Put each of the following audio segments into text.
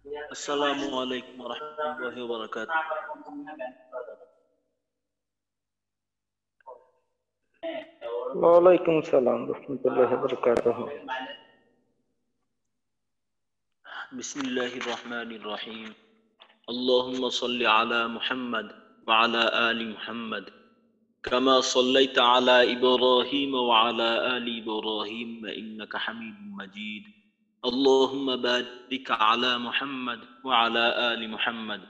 আসসালামু আলাইকুম ওয়া রাহমাতুল্লাহি ওয়া বারাকাতুহু। ওয়ালাইকুম সালাম রহমতুল্লাহি ওয়া বারাকাতুহু। বিসমিল্লাহির রহমানির রহিম। আল্লাহুম্মা সাল্লি আলা মুহাম্মাদ ওয়া আলা আলি মুহাম্মাদ কামা সাল্লাইতা আলা ইব্রাহিম ওয়া আলা আলি ইব্রাহিম ইন্নাকা হামিদুম মাজিদ। আল্লাহুম্মা বারিক আলা মুহাম্মাদ ওয়া আলা আলি মুহাম্মাদ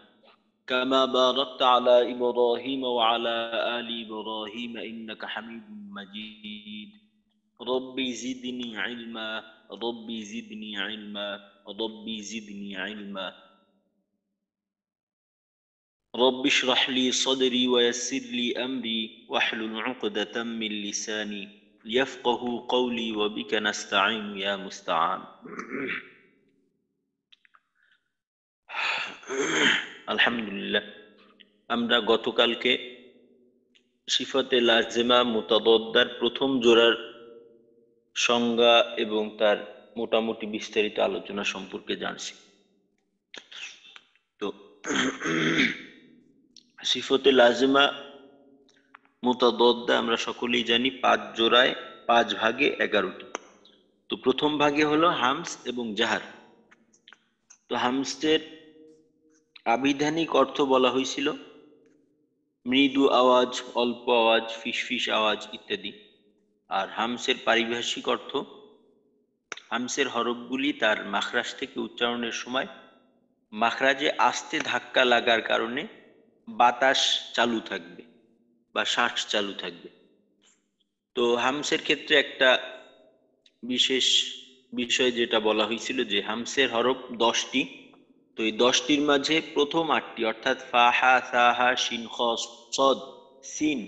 কামা বারাকতা আলা ইব্রাহিম ওয়া আলা আলি ইব্রাহিম ইন্নাকা হামিদুম মাজিদ। ربي زدني علما ربي زدني علما ربي زدني علما رب اشرح لي صدري ويسر لي أمري واحلل عقدة من لساني يفقه قولي وبك نستعين يا مستعان আলহামদুলিল্লাহ, আমরা গতকালকে সিফাতে লাজেমা মুতাদদ্দার প্রথম জোড়ার সংজ্ঞা এবং তার মোটামুটি বিস্তারিত আলোচনা সম্পর্কে জানছি। তো সিফতে লাজেমা মুতাদদ্দা আমরা সকলেই জানি 5 জোড়ায় 5 ভাগে 11টি। তো প্রথম ভাগে হলো হামস এবং জাহার। তো হামসের আবিধানিক অর্থ বলা হয়েছিল মৃদু আওয়াজ, অল্প আওয়াজ, ফিসফিস আওয়াজ ইত্যাদি। আর হামসের পারিভাষিক অর্থ হামসের হরফগুলি তার মাখরাজ থেকে উচ্চারণের সময় মাখরাজে আস্তে ধাক্কা লাগার কারণে বাতাস চালু থাকবে বা শ্বাস চালু থাকবে। তো হামসের ক্ষেত্রে একটা বিশেষ বিষয় যেটা বলা হয়েছিল যে হামসের হরফ 10টি। তো এই 10টির মাঝে প্রথম 8টি অর্থাৎ ফা, হা, সা, হা, শিন, খ, সদ, সিন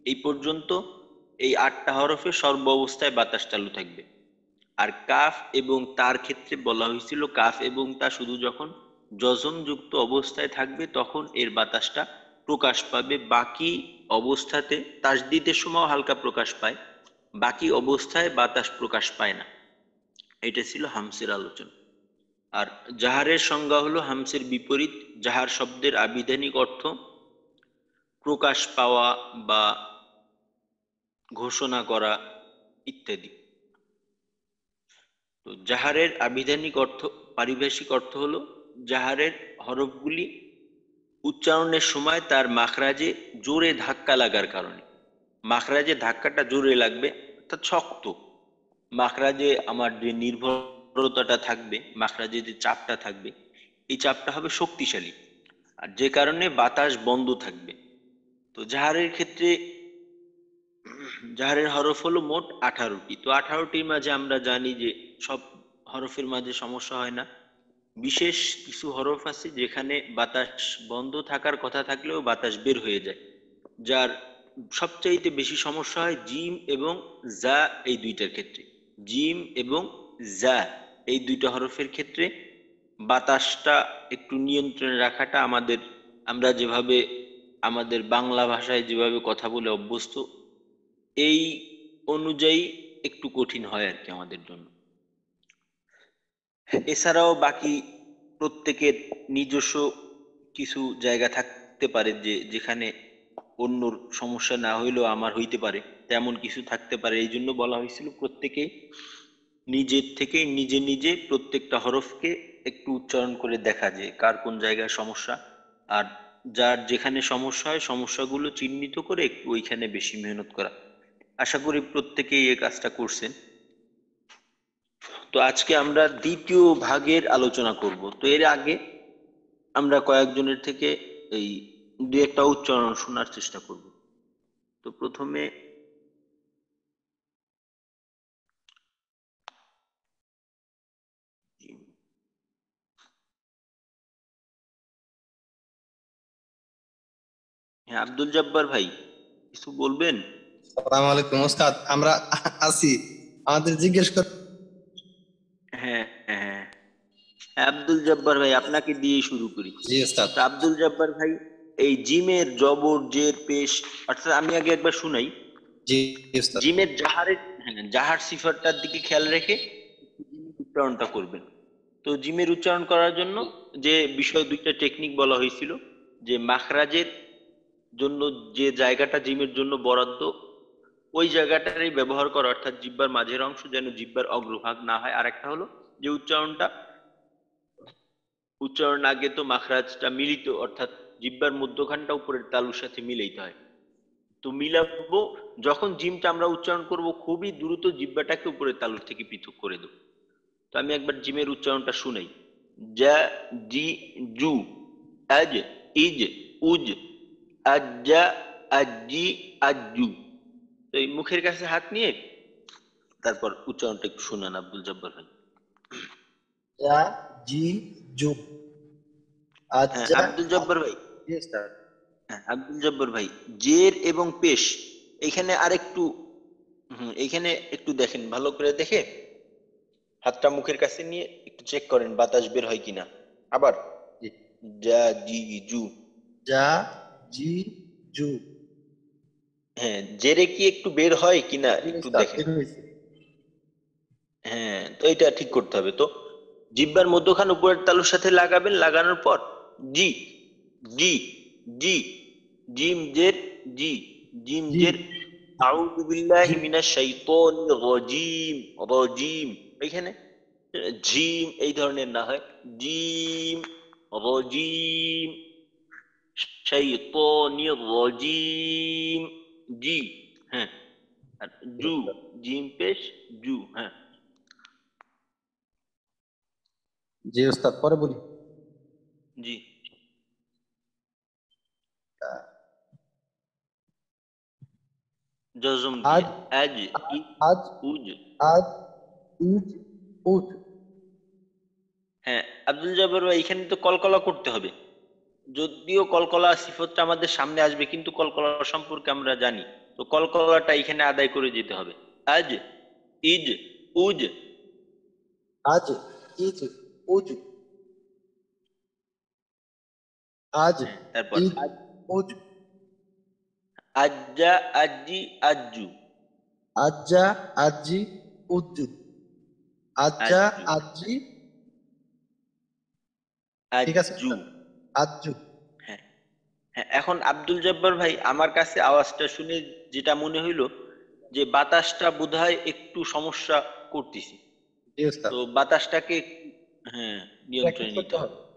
এই পর্যন্ত এই 8টা হরফে সর্ব অবস্থায় বাতাস চালু থাকবে। আর কাফ এবং তার ক্ষেত্রে বলা হয়েছিল কাফ এবং তা শুধু যখন যজমযুক্ত অবস্থায় থাকবে তখন এর বাতাসটা প্রকাশ পাবে, বাকি অবস্থাতে তাসদিদের সময় হালকা প্রকাশ পায়, বাকি অবস্থায় বাতাস প্রকাশ পায় না। এটা ছিল হামসের আলোচনা। আর জাহারের সংজ্ঞা হলো হামসের বিপরীত। জাহার শব্দের আবিধানিক অর্থ প্রকাশ পাওয়া বা ঘোষণা করা ইত্যাদি। তো জাহারের আবিধানিক অর্থ, পারিভাষিক অর্থ হলো জাহারের হরফগুলি উচ্চারণের সময় তার মাখরাজে জোরে ধাক্কা লাগার কারণে, মাখরাজে ধাক্কাটা জোরে লাগবে অর্থাৎ শক্ত, মাখরাজে আমার যে নির্ভরতাটা থাকবে, মাখরাজে যে চাপটা থাকবে এই চাপটা হবে শক্তিশালী, আর যে কারণে বাতাস বন্ধ থাকবে। তো জাহারের ক্ষেত্রে জাহারের হরফ হলো মোট 18টি। তো 18টির মাঝে আমরা জানি যে সব হরফের মাঝে সমস্যা হয় না, বিশেষ কিছু হরফ আছে যেখানে বাতাস বন্ধ থাকার কথা থাকলেও বাতাস বের হয়ে যায়। যার সবচাইতে বেশি সমস্যা হয় জিম এবং জা এই দুইটার ক্ষেত্রে। জিম এবং জা এই দুইটা হরফের ক্ষেত্রে বাতাসটা একটু নিয়ন্ত্রণে রাখাটা আমরা যেভাবে আমাদের বাংলা ভাষায় যেভাবে কথা বলে অভ্যস্ত এই অনুযায়ী একটু কঠিন হয় আর কি আমাদের জন্য। এছাড়াও বাকি প্রত্যেকের নিজস্ব কিছু জায়গা থাকতে পারে যেখানে অন্যর সমস্যা না হইলেও আমার হইতে পারে, তেমন কিছু থাকতে পারে। এই জন্য বলা হয়েছিল প্রত্যেকে নিজের থেকে নিজে নিজে প্রত্যেকটা হরফকে একটু উচ্চারণ করে দেখা যে কার কোন জায়গায় সমস্যা, আর যার যেখানে সমস্যা হয় সমস্যাগুলো চিহ্নিত করে একটু ওইখানে বেশি মেহনত করা। আশা করি প্রত্যেকেই এই কাজটা করছেন। তো আজকে আমরা দ্বিতীয় ভাগের আলোচনা করব। তো এর আগে আমরা কয়েকজনের থেকে এই দু একটা উচ্চারণ শোনার চেষ্টা করব। তো প্রথমে হ্যাঁ, আব্দুল জব্বার ভাই কিছু বলবেন? আসসালামু আলাইকুম ওস্তাদ, আমরা আছি, আমাদের জিজ্ঞেস কর। হ্যাঁ হ্যাঁ, আব্দুল জব্বার ভাই আপনাকে দিয়ে শুরু করি। জি ওস্তাদ। তো আব্দুল জব্বার ভাই এই জিমের জবর জের পেশ, অর্থাৎ আমি আগে একবার শুনাই। জি ওস্তাদ। জিমের জাহারের, হ্যাঁ, জাহার সিফারটার দিকে খেয়াল রেখে উচ্চারণটা করবেন। তো জিমের উচ্চারণ করার জন্য যে বিষয় দুইটা টেকনিক বলা হয়েছিল, যে মাখরাজের জন্য যে জায়গাটা জিমের জন্য বরাদ্দ ওই জায়গাটারই ব্যবহার করা, অর্থাৎ জিহ্বার মাঝের অংশ যেন জিহ্বার অগ্রভাগ না হয়। আর একটা হলো যে উচ্চারণ আগে তো মাখরাজটা মিলিত, অর্থাৎ জিহ্বার মধ্যখানটা উপরের তালুর সাথে মিলাইতে হয়। তো মিলাবো যখন জিমটা আমরা উচ্চারণ করব, খুবই দ্রুত জিহ্বাটাকে উপরের তালুর থেকে পৃথক করে দেব। তো আমি একবার জিমের উচ্চারণটা শুনাই। যা, জি, জু, আজ, ইজ, উজ, আজ্জা, আজ্জি, আজ্জু। তো এই মুখের কাছে হাত নিয়ে তারপর উচ্চারণটা একটু শুনান আব্দুল জব্বার ভাই। যা, জি, জু, হ্যাঁ আজ্জা। আব্দুল জব্বার ভাই, জি উস্তাদ। হ্যাঁ আব্দুল জব্বার ভাই, জের এবং পেশ এখানে আরেকটু, এখানে একটু দেখেন, ভালো করে দেখে হাতটা মুখের কাছে নিয়ে একটু চেক করেন বাতাস বের হয় কিনা। আবার জি। যা, জি, জু। যা, জি, জু। হ্যাঁ, জেরে কি একটু বের হয় কিনা জি একটু উস্তাদ, দেখেন। বের হয়েছে। হ্যাঁ, তো এটা ঠিক করতে হবে। তো জিহ্বার মধ্যখান উপরের তালুর সাথে লাগাবেন, লাগানোর পর জি, জি, জি, জিম জের, জি, জিম জি, জের, আউযু বিল্লাহি জি। মিনাশ শাইতানির রাজিম, রাজিম। এখানে জিম এই ধরনের না হয়, জিম, রাজিম, শাইতানির রাজিম, জি। হ্যাঁ, আর জি জু, উস্তাদ। জিম পেশ, জু। হ্যাঁ, জি উস্তাদ, পরে বলি। জি। জজম আজ, দিয়ে আজ, ই, আজ, উজ। আজ, ইজ, উজ। হ্যাঁ আব্দুল জব্বার ভাই, এখানে তো কলকলা করতে হবে। যদিও কলকলা সিফতটা আমাদের সামনে আসবে, কিন্তু কলকলা সম্পর্কে আমরা জানি। তো কলকলাটা এখানে আদায় করে যেতে হবে। আজ, ইজ, উজ। আজ, ইজ, উজ। আজ, হ্যাঁ, তারপর ইজ, আজ, উজ। আজ্জা, আজ্জি, আজ্জু, আজ্জা, আজি, উজ্জু। আজ্জা, আজ্জু, আজি। ঠিক আছে আজ্জু। উস্তাদ। আজ্জু। হ্যাঁ, হ্যাঁ, এখন আব্দুল জব্বার ভাই, আমার কাছে আওয়াজটা শুনে যেটা মনে হইলো যে বাতাসটা বোধহয় একটু সমস্যা করতেছি। জি উস্তাদ। তো বাতাসটাকে হ্যাঁ প্র্যাকটিস নিয়ন্ত্রণে নিতে করতে হবে। হবে।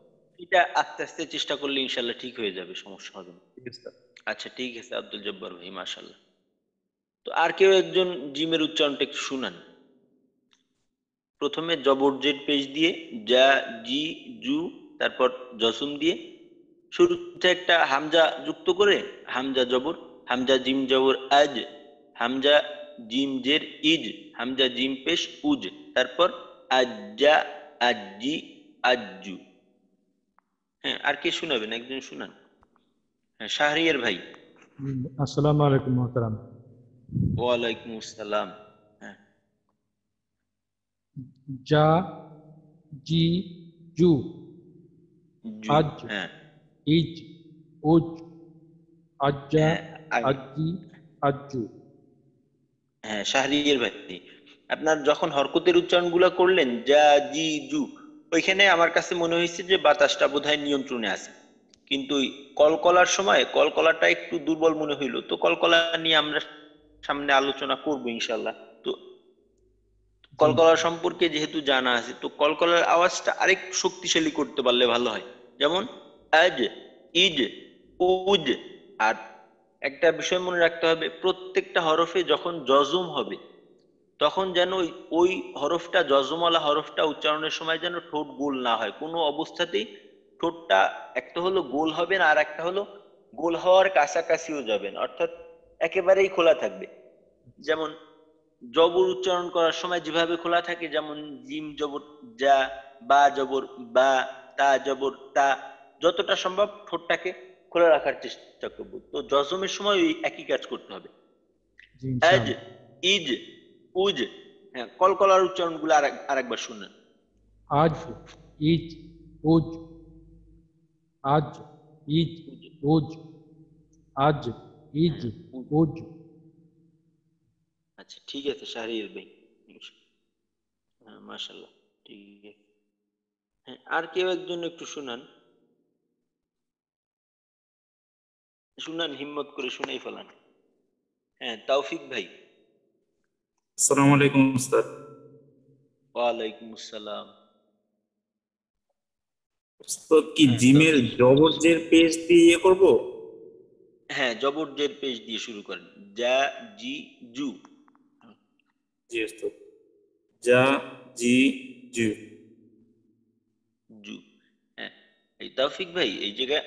এটা আস্তে আস্তে চেষ্টা করলে ইনশাল্লাহ ঠিক হয়ে যাবে, সমস্যা হবে না। জি উস্তাদ। আচ্ছা ঠিক আছে আব্দুল জব্বার ভাই, মাশাল্লাহ। তো আর কেউ একজন জিমের উচ্চারণটা একটু শুনান। প্রথমে জবর জেড পেশ দিয়ে যা, জি, জু, তারপর জসুম দিয়ে শুরুতে একটা হামজা যুক্ত করে, হামজা জবর, হামজা জিম জবর আজ, হামজা জিম জের ইজ, হামজা জিম পেশ উজ, তারপর আজ্জা, আজ্জি, আজ্জু। হ্যাঁ, আর কে শুনাবেন, একজন শুনান। হ্যাঁ, শাহরিয়ার ভাই। আসসালামু আলাইকুম মোহতারাম। ওয়ালাইকুম আসসালাম। হ্যাঁ, যা, জি, জু, জু। আজ, হ্যাঁ, ইজ, উজ, আজ্জা, হ্যাঁ, আজ্জি, আজ্জু। হ্যাঁ শাহরিয়ার ভাই, আপনার যখন হরকতের উচ্চারণগুলো করলেন যা, জি, জু, ওইখানে আমার কাছে মনে হয়েছে যে বাতাসটা বোধহয় নিয়ন্ত্রণে আছে। কিন্তু ওই কলকলার সময় কলকলাটা একটু দুর্বল মনে হইলো। তো কলকলা নিয়ে আমরা সামনে আলোচনা করবো ইনশাল্লাহ। তো জি কলকলা সম্পর্কে যেহেতু জানা আছে, তো কলকলার আওয়াজটা আরেকটু শক্তিশালী করতে পারলে ভালো হয়। যেমন আজ, ইজ, উজ। আর একটা বিষয় মনে রাখতে হবে, প্রত্যেকটা হরফে যখন জজম হবে তখন যেন ওই ওই হরফটা, যজমওয়ালা হরফটা উচ্চারণের সময় যেন ঠোঁট গোল না হয় কোনো অবস্থাতেই। ঠোঁটটা একটা হলো গোল হবে না, আর একটা হলো গোল হওয়ার কাছাকাছিও যাবে না, অর্থাৎ একেবারেই খোলা থাকবে। যেমন জবর উচ্চারণ করার সময় যেভাবে খোলা থাকে, যেমন জিম জবর যা, বা জবর বা, তা জবর তা, যতটা সম্ভব ঠোঁটটাকে খোলা রাখার চেষ্টা করব। তো জজমের সময় ওই একই কাজ করতে হবে। জি আজ, ইনশাআল্লাহ। ইজ, উজ। হ্যাঁ, কলকলার উচ্চারণ গুলো আরেকবার শুনেন। আজ, ইজ, উজ, আজ, ইজ, উজ। উজ, আজ, ইজ, হ্যাঁ, উজ। উজ। আচ্ছা ঠিক আছে শাহরিয়ার ভাই, হ্যাঁ মাশাল্লাহ, ঠিক আছে। হ্যাঁ, আর কেউ একজন একটু শুনান, হিম্মত করে শুনাই ফেলান। হ্যাঁ, তৌফিক ভাই। আসসালামু আলাইকুম উস্তাদ। ওয়ালাইকুম আসসালাম। উস্তাদ কি হ্যাঁ, জিমের তৌফিক, জবর জের পেজ দিয়ে ইয়ে করবো? হ্যাঁ জবর জের পেশ দিয়ে শুরু করেন। যা, জি, জু। জি উস্তাদ। যা, জি, জু। জু। হ্যাঁ, এই তৌফিক ভাই এই জায়গায়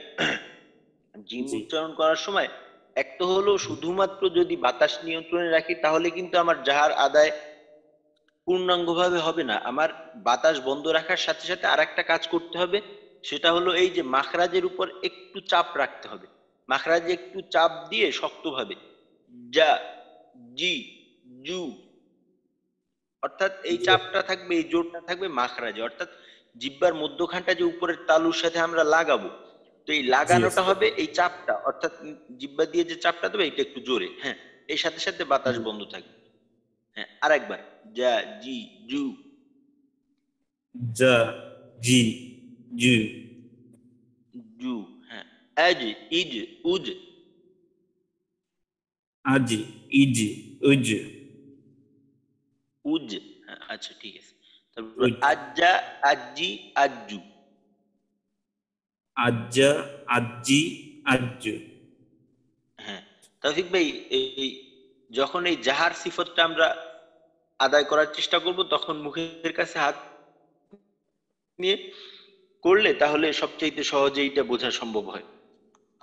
জিম জি উচ্চারণ করার সময় এক তো হলো শুধুমাত্র যদি বাতাস নিয়ন্ত্রণে রাখি তাহলে কিন্তু আমার জাহার আদায় পূর্ণাঙ্গভাবে হবে না। আমার বাতাস বন্ধ রাখার সাথে সাথে আরেকটা কাজ করতে হবে, সেটা হলো এই যে মাখরাজের উপর একটু চাপ রাখতে হবে। মাখরাজে একটু চাপ দিয়ে শক্তভাবে যা, জি, জু, অর্থাৎ এই জি চাপটা থাকবে, এই জোরটা থাকবে মাখরাজে, অর্থাৎ জিহ্বার মধ্যখানটা যে উপরের তালুর সাথে আমরা লাগাবো, তো এই জি লাগানোটা উস্তাদ। হবে এই চাপটা, অর্থাৎ জিহ্বা দিয়ে যে চাপটা দেবে এটা একটু জোরে। হ্যাঁ, এই সাথে সাথে বাতাস জি বন্ধ থাকবে। হ্যাঁ, আরেকবার যা, জি, জু, যা, জি, জু। জু। হ্যাঁ, আজ, ইজ, উজ, আজি, ইজ, উজ, উজ। হ্যাঁ, আচ্ছা ঠিক আছে। তারপর উজ। আজ্জা, আজ্জি, আজ্জু। আজ্জা, আজ্জি, আজ্জু। হ্যাঁ, তৌফিক ভাই এই যখন এই জাহার সিফতটা আমরা আদায় করার চেষ্টা করব তখন মুখের কাছে হাত নিয়ে করলে তাহলে সবচাইতে সহজে এটা বোঝা সম্ভব হয়।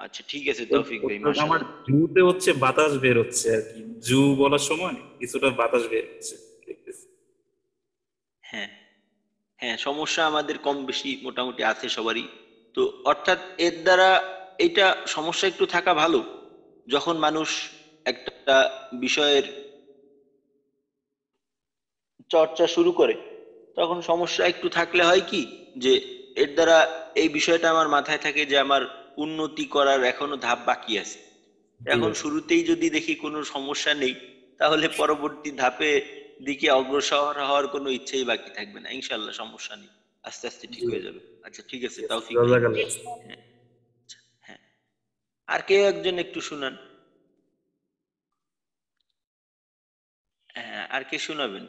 আচ্ছা ঠিক আছে তৌফিক ভাই, উস্তাদ আমার মাশাআল্লাহ। জুতে হচ্ছে বাতাস বের হচ্ছে আর কি, জু বলার সময় কিছুটা বাতাস বের হচ্ছে দেখতেছি। হ্যাঁ, হ্যাঁ, সমস্যা আমাদের কম বেশি মোটামুটি আছে সবারই। তো অর্থাৎ এর দ্বারা এটা সমস্যা একটু থাকা ভালো, যখন মানুষ একটা বিষয়ের চর্চা শুরু করে তখন সমস্যা একটু থাকলে হয় কি, যে এর দ্বারা এই বিষয়টা আমার মাথায় থাকে যে আমার উন্নতি করার এখনো ধাপ বাকি আছে। জি এখন উস্তাদ। শুরুতেই যদি দেখি কোনো সমস্যা নেই তাহলে পরবর্তী ধাপে দিকে অগ্রসর হওয়ার কোনো ইচ্ছেই বাকি থাকবে না। ইনশাল্লাহ সমস্যা নেই, আস্তে আস্তে ঠিক জি হয়ে যাবে। আচ্ছা ঠিক আছে জি উস্তাদ। তৌফিক ভাই। জাযাকাল্লাহ উস্তাদ। হ্যাঁ, আচ্ছা, হ্যাঁ, আর কেউ একজন একটু শুনান। হ্যাঁ, আর কে শোনাবেন?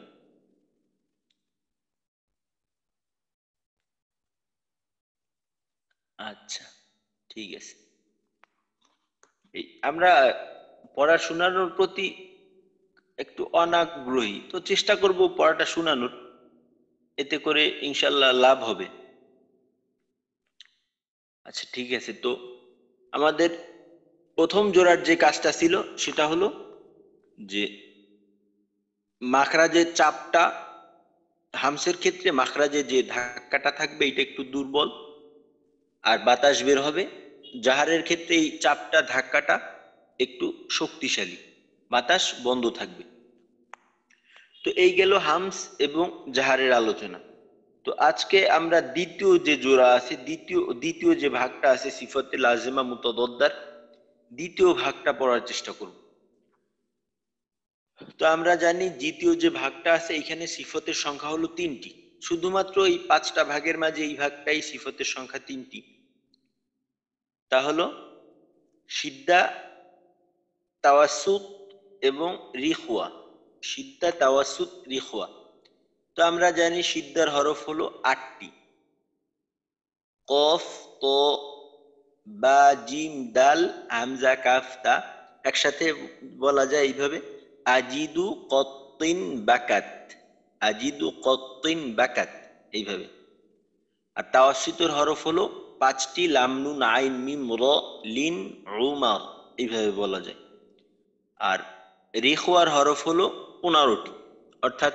আচ্ছা ঠিক আছে। এই আমরা পড়া শোনানোর প্রতি একটু অনাগ্রহী, তো চেষ্টা করব পড়াটা শোনানোর, এতে করে ইনশাল্লাহ লাভ হবে। আচ্ছা ঠিক আছে। তো আমাদের প্রথম জোড়ার যে কাজটা ছিল সেটা হলো যে মাখরাজের চাপটা, হামসের ক্ষেত্রে মাখরাজে যে ধাক্কাটা থাকবে এটা একটু দুর্বল আর বাতাস বের হবে। জাহারের ক্ষেত্রে এই চাপটা ধাক্কাটা একটু শক্তিশালী, বাতাস বন্ধ থাকবে। তো এই গেল হামস এবং জাহারের আলোচনা। তো আজকে আমরা দ্বিতীয় যে জোড়া আছে, দ্বিতীয় যে ভাগটা আছে সিফতে লাজেমা মুতাদদ্দার, দ্বিতীয় ভাগটা পড়ার চেষ্টা করব। তো আমরা জানি দ্বিতীয় যে ভাগটা আছে এখানে সিফতের সংখ্যা হলো 3টি। শুধুমাত্র এই 5টা ভাগের মাঝে এই ভাগটাই সিফতের সংখ্যা 3টি। তা হলো সিদ্দা, তাওয়াসসুত এবং রিখওয়া। সিদ্দা, তাওয়াসসুত, রিখওয়া। তো আমরা জানি সিদ্দার হরফ হলো 8টি, কফ, ত, বা, জিম, দাল, হামজা, কাফ, তা। একসাথে বলা যায় এইভাবে, আজিদু কত্তিন বাকাত, আজিদু কত্তিন বাকাত, এইভাবে। আর তাওয়াসসুতের হরফ হলো 5টি, লাম, নুন, আইন, মিম, র, লিন, উমার, এইভাবে বলা যায়। আর রিখওয়ার হরফ হলো 15টি, অর্থাৎ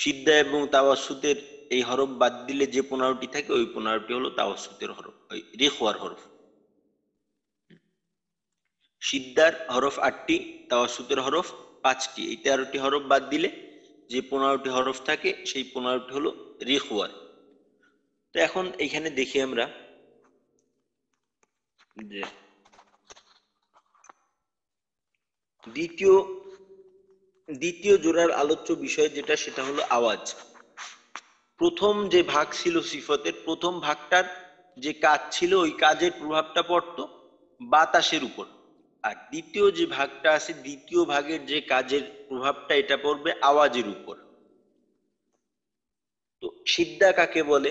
সিদ্ধা এবং তাওয়াসসুতের এই হরফ বাদ দিলে যে 15টি থাকে ওই 15টি হলো তাওয়াসসুতের হরফ, ওই রিখওয়ার হরফ। সিদ্ধার হরফ 8টি, তাওয়াসসুতের হরফ 5টি, এই 13টি হরফ বাদ দিলে যে 15টি হরফ থাকে সেই 15টি হলো রিখওয়ার। তো এখন এইখানে দেখি আমরা যে দ্বিতীয় জোড়ার আলোচ্য বিষয় যেটা সেটা হলো আওয়াজ। প্রথম যে ভাগ ছিল সিফতের, প্রথম ভাগটার যে কাজ ছিল ওই কাজের প্রভাবটা পড়তো বাতাসের উপর, আর দ্বিতীয় যে ভাগটা আছে, দ্বিতীয় ভাগের যে কাজের প্রভাবটা এটা পড়বে আওয়াজের উপর। তো সিদ্ধা কাকে বলে?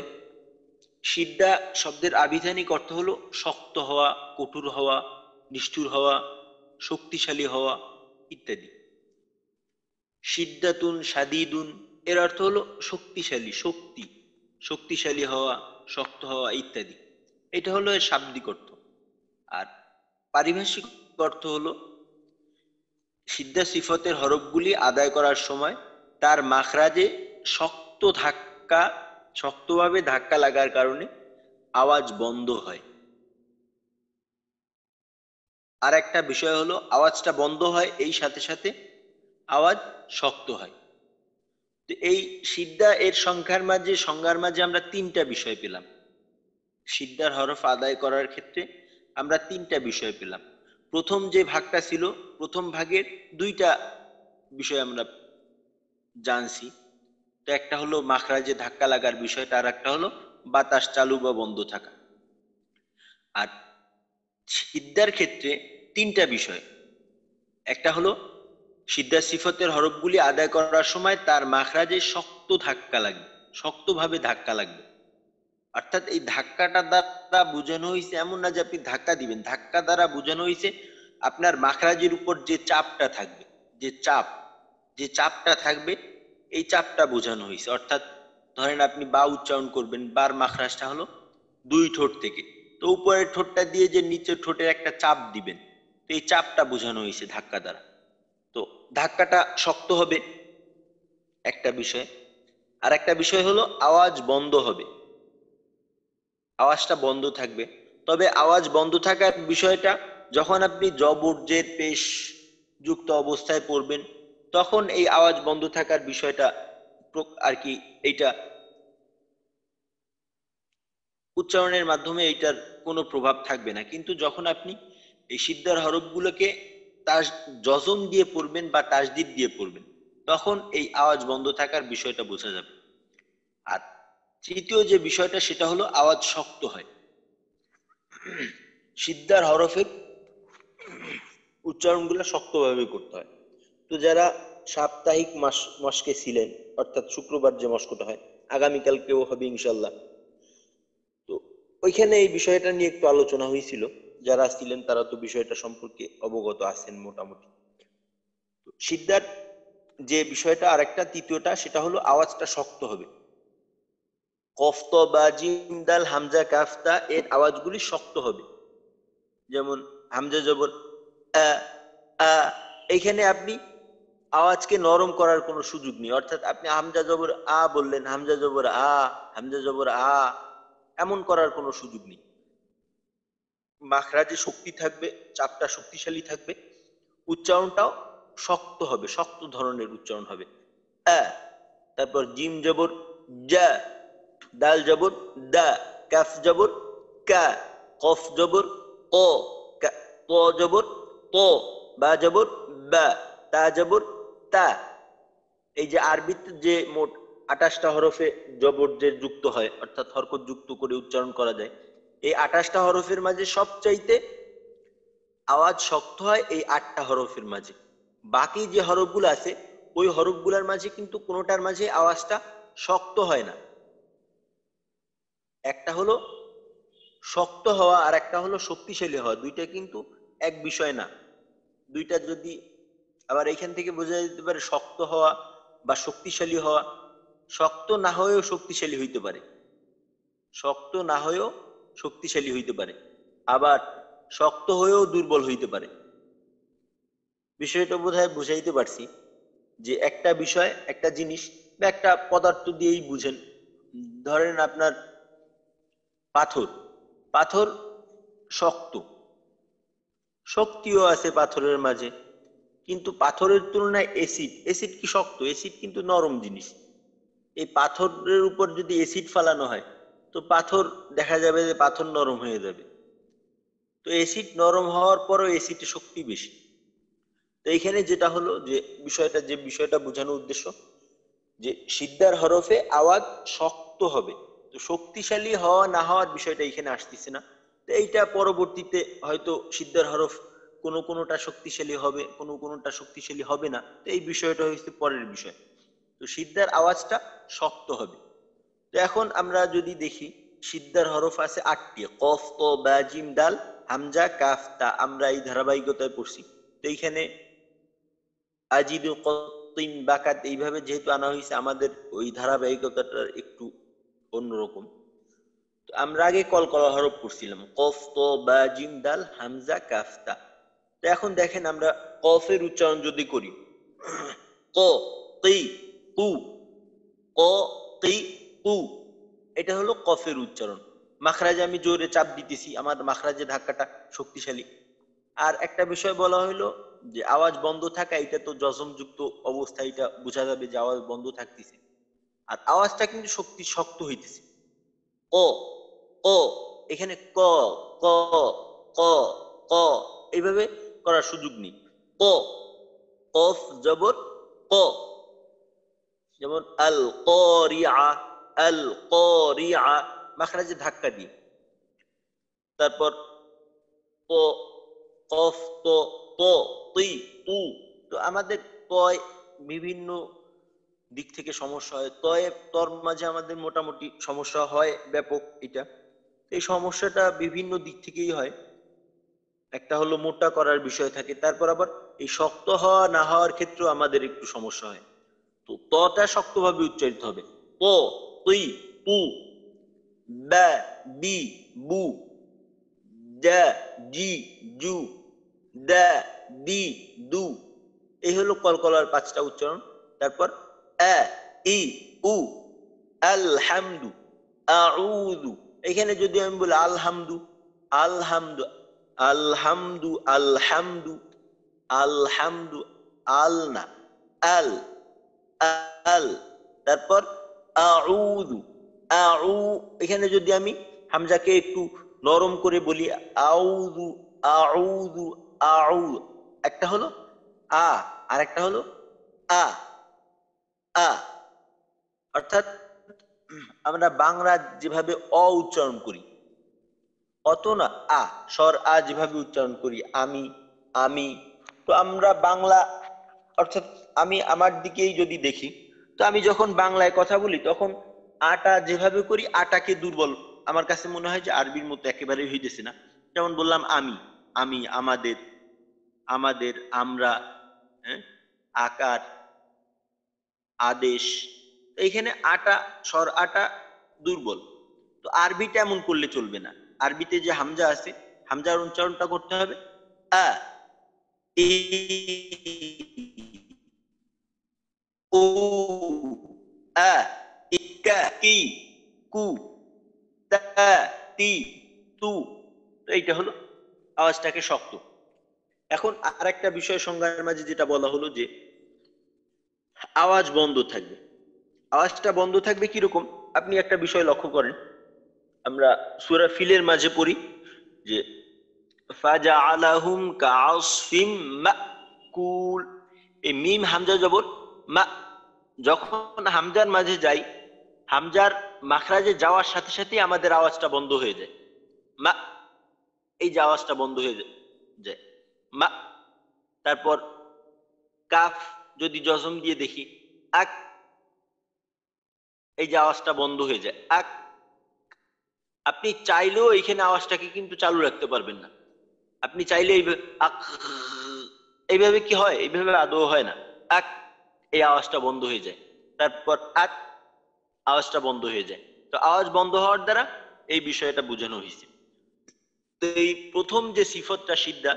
সিদ্ধা শব্দের আবিধানিক অর্থ হলো শক্ত হওয়া, কঠোর হওয়া, নিষ্ঠুর হওয়া, শক্তিশালী হওয়া ইত্যাদি। সিদ্ধাতুন, সাদিদুন এর অর্থ হলো শক্তিশালী, শক্তিশালী হওয়া, শক্ত হওয়া ইত্যাদি। এটা হলো এর শাব্দিক অর্থ। আর পারিভাষিক অর্থ হলো সিদ্ধা সিফতের হরফগুলি আদায় করার সময় তার মাখরাজে শক্তভাবে ধাক্কা লাগার কারণে আওয়াজ বন্ধ হয়। আর একটা বিষয় হলো আওয়াজটা বন্ধ হয়, এই সাথে সাথে আওয়াজ শক্ত হয়। তো এই সিদ্ধা এর সংজ্ঞার মাঝে আমরা তিনটা বিষয় পেলাম। সিদ্ধার হরফ আদায় করার ক্ষেত্রে আমরা তিনটা বিষয় পেলাম। প্রথম যে ভাগটা ছিল, প্রথম ভাগের দুইটা বিষয় আমরা জানছি। তো একটা হলো মাখরাজে ধাক্কা লাগার বিষয়টা, আর একটা হলো বাতাস চালু বা বন্ধ থাকা। আর সিদ্ধার ক্ষেত্রে তিনটা বিষয়। একটা হলো সিদ্ধা সিফতের হরফগুলি আদায় করার সময় তার মাখরাজে শক্তভাবে ধাক্কা লাগবে। অর্থাৎ এই ধাক্কাটা দ্বারা বোঝানো হয়েছে এমন না যে আপনি ধাক্কা দিবেন, ধাক্কা দ্বারা বোঝানো হয়েছে আপনার মাখরাজের উপর যে চাপটা থাকবে, যে চাপটা থাকবে, এই চাপটা বোঝানো হয়েছে। অর্থাৎ ধরেন আপনি বা উচ্চারণ করবেন, বার মাখরাজটা হলো দুই ঠোঁট থেকে, তো উপরের ঠোঁটটা দিয়ে যে নিচের ঠোঁটের একটা চাপ দিবেন, তো এই চাপটা বোঝানো হয়েছে ধাক্কা দ্বারা। তো ধাক্কাটা শক্ত হবে একটা বিষয়। আর একটা বিষয় হলো আওয়াজ বন্ধ হবে, আওয়াজটা বন্ধ থাকবে। তবে আওয়াজ বন্ধ থাকার বিষয়টা যখন আপনি জবর জের পেশ যুক্ত অবস্থায় পড়বেন, তখন এই আওয়াজ বন্ধ থাকার বিষয়টা আর কি, এইটা উচ্চারণের মাধ্যমে এইটার কোনো প্রভাব থাকবে না। কিন্তু যখন আপনি এই সিদ্ধার হরফগুলোকে জজম দিয়ে পড়বেন বা তাসদিদ দিয়ে পড়বেন, তখন এই আওয়াজ বন্ধ থাকার বিষয়টা বোঝা যাবে। আর তৃতীয় যে বিষয়টা সেটা হলো আওয়াজ শক্ত হয়। সিদ্ধার হরফের উচ্চারণগুলো শক্তভাবে করতে হয়। তো যারা সাপ্তাহিক মস্কে ছিলেন, অর্থাৎ শুক্রবার যে মস্কটা হয়, আগামীকালকেও হবে ইনশাল্লাহ, তো ওইখানে এই বিষয়টা নিয়ে একটু আলোচনা হয়েছিল। যারা ছিলেন তারা তো বিষয়টা সম্পর্কে অবগত আছেন মোটামুটি। সিদ্ধার যে বিষয়টা আর একটা তৃতীয়টা, সেটা হলো আওয়াজটা শক্ত হবে। কফত বা জিম দাল হামজা কাফতা এর আওয়াজগুলি শক্ত হবে। যেমন হামজা জবর আ, আ, এইখানে আপনি আওয়াজকে নরম করার কোনো সুযোগ নেই। অর্থাৎ আপনি হামজা জবর আ বললেন, হামজা জবর আ, হামজা জবর আ, এমন করার কোনো সুযোগ নেই। মাখরাজে শক্তি থাকবে, চাপটা শক্তিশালী থাকবে, উচ্চারণটাও শক্ত হবে, শক্ত ধরনের উচ্চারণ হবে। আ, তারপর জিম জবর জা, দাল জবর দা, কাফ জবর কা, কফ জবর ক, ত জবর ত, বা জবর বা, তা জবর তা। এই যে আরবিতে যে মোট 28টা হরফে জবর যে যুক্ত হয়, অর্থাৎ হরকত যুক্ত করে উচ্চারণ করা যায়, এই 28টা হরফের মাঝে সবচাইতে আওয়াজ শক্ত হয় এই 8টা হরফের মাঝে। বাকি যে হরফগুলো আছে ওই হরফগুলোর মাঝে কিন্তু কোনোটার মাঝে আওয়াজটা শক্ত হয় না। একটা হলো শক্ত হওয়া আর একটা হলো শক্তিশালী হওয়া, দুইটা কিন্তু এক বিষয় না। দুইটা যদি আবার এইখান থেকে বোঝা যেতে পারে শক্ত হওয়া বা শক্তিশালী হওয়া, শক্ত না হয়েও শক্তিশালী হইতে পারে, শক্ত না হয়েও শক্তিশালী হইতে পারে, আবার শক্ত হয়েও দুর্বল হইতে পারে। বিষয়টা বোধহয় বুঝাইতে পারছি যে একটা বিষয়, একটা জিনিস বা একটা পদার্থ দিয়েই বুঝেন। ধরেন আপনার পাথর, পাথর শক্ত, শক্তিও আছে পাথরের মাঝে, কিন্তু পাথরের তুলনায় অ্যাসিড কি শক্ত? অ্যাসিড কিন্তু নরম জিনিস। এই পাথরের উপর যদি অ্যাসিড ফালানো হয় তো পাথর দেখা যাবে যে পাথর নরম হয়ে যাবে। তো অ্যাসিড নরম হওয়ার পরও অ্যাসিডের শক্তি বেশি। তো এখানে যেটা হলো যে বিষয়টা বোঝানোর উদ্দেশ্য, যে সিদ্ধার হরফে আওয়াজ শক্ত হবে। তো শক্তিশালী হওয়া না হওয়ার বিষয়টা এখানে আসতেছে না। তো এইটা পরবর্তীতে হয়তো সিদ্ধার হরফ কোনোটা শক্তিশালী হবে, কোনোটা শক্তিশালী হবে না। তো এই বিষয়টা হচ্ছে পরের বিষয়। তো সিদ্ধার আওয়াজটা শক্ত হবে। তো এখন আমরা যদি দেখি সিদ্ধার হরফ আছে 8টি, কফ, ত, বা, জিম, দাল, হামজা, কাফ, তা। আমরা এই ধারাবাহিকতায় পড়ছি। তো এইখানে আজিদু, কতিন, বাকাত এইভাবে যেহেতু আনা হয়েছে, আমাদের ওই ধারাবাহিকতাটা একটু অন্যরকম। তো আমরা আগে কলকলা হরফ পড়ছিলাম, কফ, ত, বা, জিম, দাল, হামজা, কাফ, তা। তো এখন দেখেন আমরা কফের উচ্চারণ যদি করি, ক, তি, কু, ক, তি, কু, এটা হলো কফের উচ্চারণ। মাখরাজে আমি জোরে চাপ দিতেছি, আমার মাখরাজে ধাক্কাটা শক্তিশালী। আর একটা বিষয় বলা হলো যে আওয়াজ বন্ধ থাকা, এটা তো জজমযুক্ত অবস্থা, এটা বোঝা যাবে যে আওয়াজ বন্ধ থাকতেছে। আর আওয়াজটা কিন্তু শক্ত হইতেছে। ক, ক, এখানে ক, ক, ক, ক, এইভাবে করার সুযোগ নেই। ক, কফ জবর ক, যেমন আল করিআ, আল করিআ, মাখরাজে ধাক্কা দিয়ে। তারপর ক, কফ, ত, ত, তি, তু। তো আমাদের তয় বিভিন্ন দিক থেকে সমস্যা হয়। তর মাঝে আমাদের মোটামুটি সমস্যা হয় ব্যাপক। এটা, এই সমস্যাটা বিভিন্ন দিক থেকেই হয়। একটা হলো মোটা করার বিষয় থাকে, তারপর আবার এই শক্ত হওয়া না হওয়ার ক্ষেত্রেও আমাদের একটু সমস্যা হয়। তো তটা শক্তভাবে উচ্চারিত হবে। ত, তুই, তু, বা, বি, বু, দা, জি, জু, দা, দি, দু। এই হলো কলকলার 5টা উচ্চারণ। তারপর আ, ই, উ, আলহামদু, আউযু। এখানে যদি আমি বলি আলহামদু, আলহামদু, আলহামদু, আলহামদু, আলহামদু, আল না, আল, আল। তারপর আউযু, আউ। এখানে যদি আমি হামজাকে একটু নরম করে বলি, আউযু, আউযু, আউ। একটা হলো আ, আর একটা হলো আ, আ। অর্থাৎ আমরা বাংলা যেভাবে অ উচ্চারণ করি অত না, আ, স্বর আ যেভাবে উচ্চারণ করি, আমি, আমি। তো আমরা বাংলা, অর্থাৎ আমি আমার দিকেই যদি দেখি, তো আমি যখন বাংলায় কথা বলি তখন আটা যেভাবে করি, আটাকে দুর্বল আমার কাছে মনে হয় যে আরবির মতো একেবারেই হইতেছে না। যেমন বললাম আমি, আমি, আমাদের, আমাদের, আমরা, হ্যাঁ, আকার, আদেশ। এইখানে আটা, স্বর আটা দুর্বল। তো আরবিটা এমন করলে চলবে না। আরবিতে যে হামজা আছে, হামজার উচ্চারণটা করতে হবে আ, ই, উ, আ, ইকা, কি, কু, তা, তি, তু। তো এইটা হলো আওয়াজটাকে শক্ত। এখন আরেকটা বিষয় সংজ্ঞার মাঝে যেটা বলা হলো যে আওয়াজ বন্ধ থাকবে। আওয়াজটা বন্ধ থাকবে কিরকম? আপনি একটা বিষয় লক্ষ্য করেন, আমরা সূরা ফিলের মাঝে পড়ি যে ফাজআলাহুম কাআসফিম মাকুল। এই মিম হামজা জবর মা, যখন হামজার মাঝে যাই, হামজার মাখরাজে যাওয়ার সাথে সাথে আমাদের আওয়াজটা বন্ধ হয়ে যায়। মা, এই যে আওয়াজটা বন্ধ হয়ে যায় মা। তারপর কাফ যদি জজম দিয়ে দেখি, আক, এই যে আওয়াজটা বন্ধ হয়ে যায় আক। আপনি চাইলেও এখানে আওয়াজটাকে কিন্তু চালু রাখতে পারবেন না। আপনি চাইলে এইভাবে কি হয়? এইভাবে আদৌ হয় না। আক, এই আওয়াজটা বন্ধ হয়ে যায়। তারপর আক, আওয়াজটা বন্ধ হয়ে যায়। তো আওয়াজ বন্ধ হওয়ার দ্বারা এই বিষয়টা বোঝানো হয়েছে। তো এই প্রথম যে সিফতটা সিদ্ধা,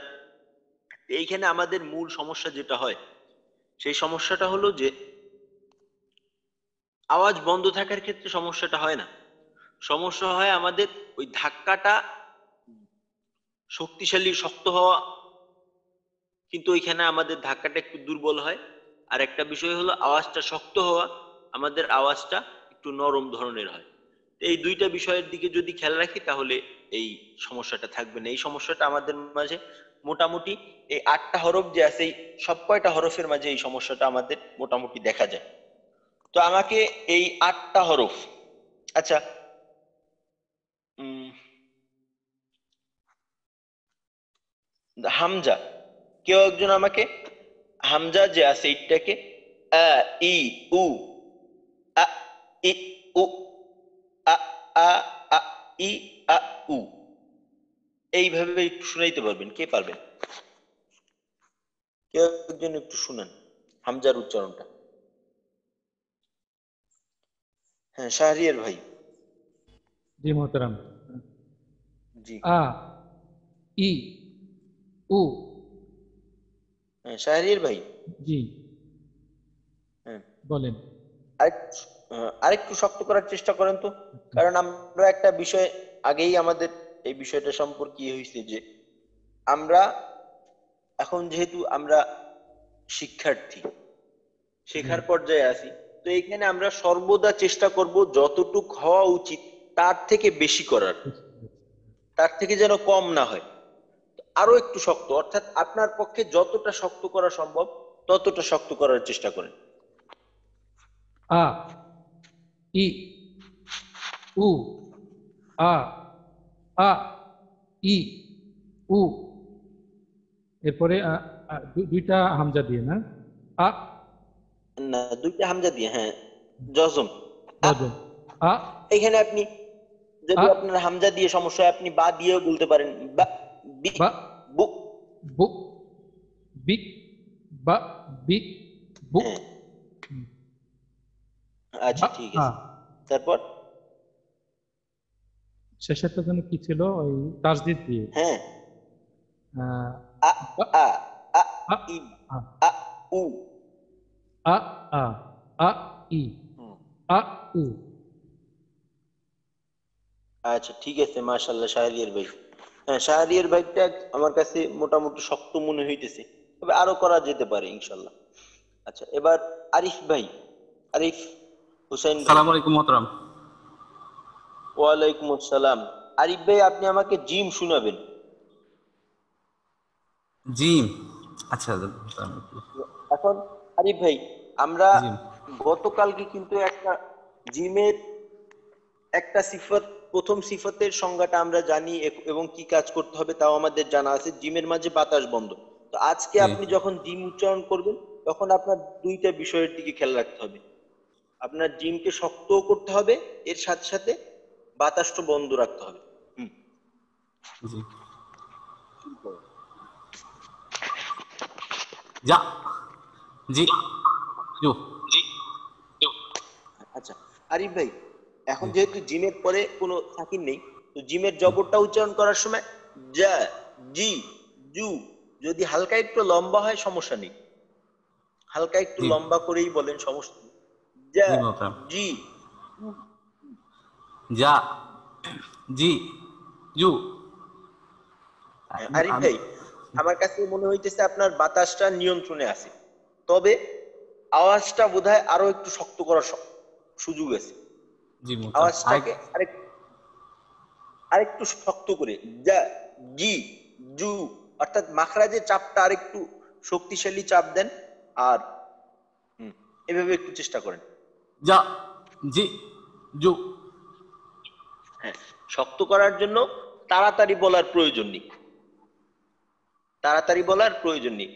এইখানে আমাদের মূল সমস্যা যেটা হয়, সেই সমস্যাটা হলো যে আওয়াজ বন্ধ থাকার ক্ষেত্রে সমস্যাটা হয় না। সমস্যা হয় আমাদের ওই ধাক্কাটা শক্তিশালী, শক্ত হওয়া, কিন্তু ওইখানে আমাদের ধাক্কাটা একটু দুর্বল হয়। আর একটা বিষয় হলো আওয়াজটা শক্ত হওয়া, আমাদের আওয়াজটা একটু নরম ধরনের হয়। এই দুইটা বিষয়ের দিকে যদি খেয়াল রাখি তাহলে এই সমস্যাটা থাকবে না। এই সমস্যাটা আমাদের মাঝে মোটামুটি এই 8টা হরফ যে আছে, এই সব কয়টা হরফের মাঝে এই সমস্যাটা আমাদের মোটামুটি দেখা যায়। তো আমাকে এই 8টা হরফ, আচ্ছা হামজা, কেউ একজন আমাকে হামজা যে আছে এইটাকে আ ই উ আ ই উ আ আ আ ই আ উ এইভাবে একটু শুনাইতে পারবেন? কে পারবেন? কেউ একজন একটু শুনান হামজার উচ্চারণটা। হ্যাঁ, শাহরিয়ার ভাই। जी मोहतरम। জি। आ ई उ। হ্যাঁ, শাহরিয়ার ভাই। जी হ্যাঁ, बोलें। আরেকটু শক্ত করার চেষ্টা করেন তো, কারণ আমরা একটা বিষয় আগেই আমাদের এই বিষয়টা সম্পর্কে হয়েছে যে আমরা এখন যেহেতু আমরা শিক্ষার্থী, শেখার পর্যায়ে আছি, তো এখানে আমরা সর্বদা চেষ্টা করব যতটুক হওয়া উচিত তার থেকে বেশি করার, তার থেকে যেন কম না হয়। আরো একটু শক্ত, অর্থাৎ আপনার পক্ষে যতটা শক্ত করা সম্ভব ততটা শক্ত করার চেষ্টা করেন। आ ई उ आ आ ই উ, এরপরে দুইটা হামজা দিয়ে না? আ না, দুইটা হামজা দিয়ে, হ্যাঁ, জজম। গজম। আ এখানে আপনি যদি আ আপনার হামজা দিয়ে সমস্যা হয় আপনি বা দিয়েও বলতে পারেন, বা বি বা বু। বু বি বা বি বু। হ্যাঁ, আচ্ছা বা ঠিক আ আছে। তারপর শেষেরটা যেন কি ছিল? ওই তাসদিদ দিয়ে হ্যাঁ, আহ, আ বা আ আ আ ই আ আ উ। আ আ আ ই হুম, আ উ। আচ্ছা ঠিক আছে, মাশাআল্লাহ শাহরিয়ার ভাই। হ্যাঁ, শাহরিয়ার ভাইটা আমার কাছে মোটামুটি শক্ত মনে হইতেছে, তবে আরো করা যেতে পারে ইনশাল্লাহ। আচ্ছা, এবার আরিফ ভাই, আরিফ হুসাইন ভাই। সালাম আলাইকুম মোহতারাম। ওয়ালাইকুম আসসালাম। আরিফ ভাই, আপনি আমাকে জিম শুনাবেন। জিম, আচ্ছা এখন আরিফ ভাই, আমরা জিম। গতকালকে কিন্তু একটা জিমের একটা সিফত, প্রথম সিফতের সংজ্ঞাটা আমরা জানি এবং কি কাজ করতে হবে তাও আমাদের জানা আছে, জিমের মাঝে বাতাস বন্ধ। তো আজকে জি আপনি যখন জিম উচ্চারণ করবেন তখন আপনার দুইটা বিষয়ের দিকে খেয়াল রাখতে হবে। আপনার জিমকে শক্তও করতে হবে, এর সাথে সাথে বাতাসটা বন্ধ রাখতে হবে। হুম, জি। শুরু করো। যা জি জু। আচ্ছা আরিফ ভাই, এখন যেহেতু জিমের পরে কোনো সাকিন নেই, তো জিমের জবরটা উচ্চারণ করার সময় যা, জি, জু, যদি হালকা একটু লম্বা হয় সমস্যা নেই, হালকা একটু জি লম্বা করেই বলেন, সমস্যা নেই। যা, জি মোহতারাম। জি। যা জি জু। হ্যাঁ, আরিফ ভাই, আমার কাছে মনে হইতেছে আপনার বাতাসটা নিয়ন্ত্রণে আছে, তবে আওয়াজটা বোধহয় আরো একটু শক্ত করার সুযোগ আছে। জি মোহতারাম। আওয়াজটাকে আরেকটু শক্ত করে যা, জি, জু, অর্থাৎ মাখরাজের চাপটা আরেকটু শক্তিশালী চাপ দেন। আর এভাবে একটু চেষ্টা করেন। যা জি জু। হ্যাঁ, শক্ত করার জন্য তাড়াতাড়ি বলার প্রয়োজন নেই, তাড়াতাড়ি বলার প্রয়োজন নেই।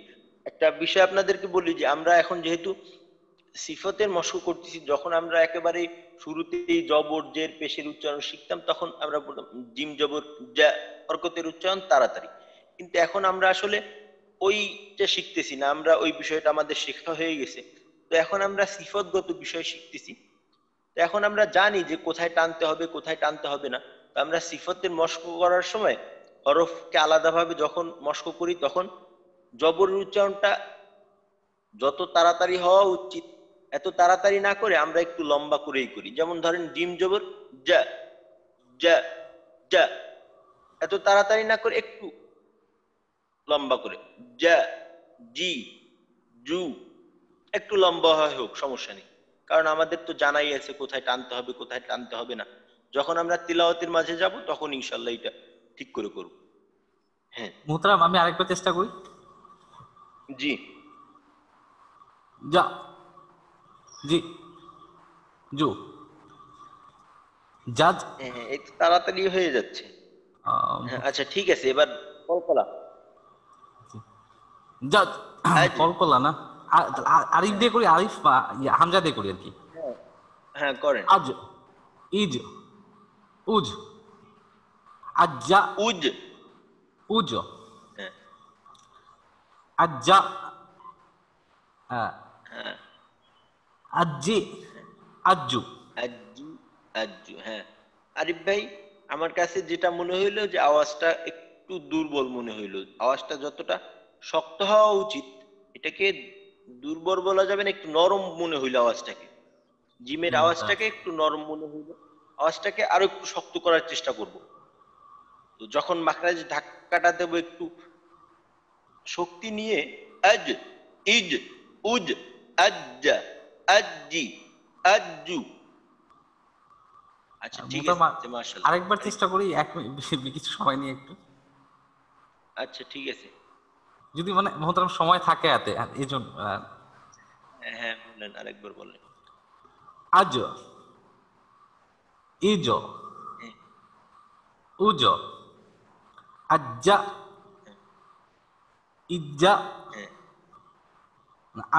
একটা বিষয় আপনাদেরকে বলি যে আমরা এখন যেহেতু সিফতের মশক করতেছি, যখন আমরা একেবারে শুরুতেই জবর জের পেশের উচ্চারণ শিখতাম তখন আমরা বলতাম জিম জবর যা, হরকতের উচ্চারণ তাড়াতাড়ি। কিন্তু এখন আমরা আসলে ওইটা শিখতেছি না, আমরা ওই বিষয়টা আমাদের শেখা হয়ে গেছে। তো এখন আমরা সিফতগত বিষয় শিখতেছি। তো এখন আমরা জানি যে কোথায় টানতে হবে কোথায় টানতে হবে না। তো আমরা সিফতের মশক করার সময় হরফকে আলাদাভাবে যখন মশক করি তখন জবরের উচ্চারণটা যত তাড়াতাড়ি হওয়া উচিত এত তাড়াতাড়ি না করে আমরা একটু লম্বা করেই করি। যেমন ধরেন জিম জবর যা, যা, যা, এত তাড়াতাড়ি না করে একটু লম্বা করে যা, জি, জু, একটু লম্বা হয় হোক সমস্যা নেই, কারণ আমাদের তো জানাই আছে কোথায় টানতে হবে কোথায় টানতে হবে না। যখন আমরা তিলাওয়াতের মাঝে যাব তখন ইনশাল্লাহ এটা ঠিক করে করব। হ্যাঁ, মোহতারাম আমি আরেকবার চেষ্টা করি। জি, যা জি জু জাজ হ্যাঁ হ্যাঁ, একটু তাড়াতাড়ি হয়ে যাচ্ছে। হ্যাঁ আচ্ছা ঠিক আছে, এবার কলকলা। জাজ আজ। কলকলা না, আরিফ হ্যাঁ দিয়ে করি, আরিফ বা হামজা দিয়ে করি আর কি। হ্যাঁ হ্যাঁ করেন। আজ, ইজ, উজ, আজ্জা, উজ। উজ, হ্যাঁ আজ্জা, আহ, হ্যাঁ আজ্জি, আজ্জু। আজ্জু। আজ্জু হ্যাঁ। আরিফ ভাই, আমার কাছে যেটা মনে হইলো যে আওয়াজটা একটু দুর্বল মনে হইলো। আওয়াজটা যতটা শক্ত হওয়া উচিত, এটাকে দুর্বল বলা যাবে না, একটু নরম মনে হইলো আওয়াজটাকে। জিমের আওয়াজটাকে একটু নরম মনে হইলো, আওয়াজটাকে আরো একটু শক্ত করার চেষ্টা করব। তো যখন মাখরাজ ধাক্কাটা দেবো একটু শক্তি নিয়ে, আজ, ইজ, উজ, আজ্জা, আজ্জি, আজ্জু। আচ্ছা ঠিক আছে, মাশাআল্লাহ। আরেকবার চেষ্টা করি, এক মিনিট কিছু সময় নিয়ে একটু, আচ্ছা ঠিক আছে। যদি মানে মোহতারাম সময় থাকে হাতে, এই জন্য হ্যাঁ হ্যাঁ বললেন, আরেকবার বললেন। আজ, ইজ, হ্যাঁ উজ, আজ্জা, হ্যাঁ ইজ্জা, হ্যাঁ।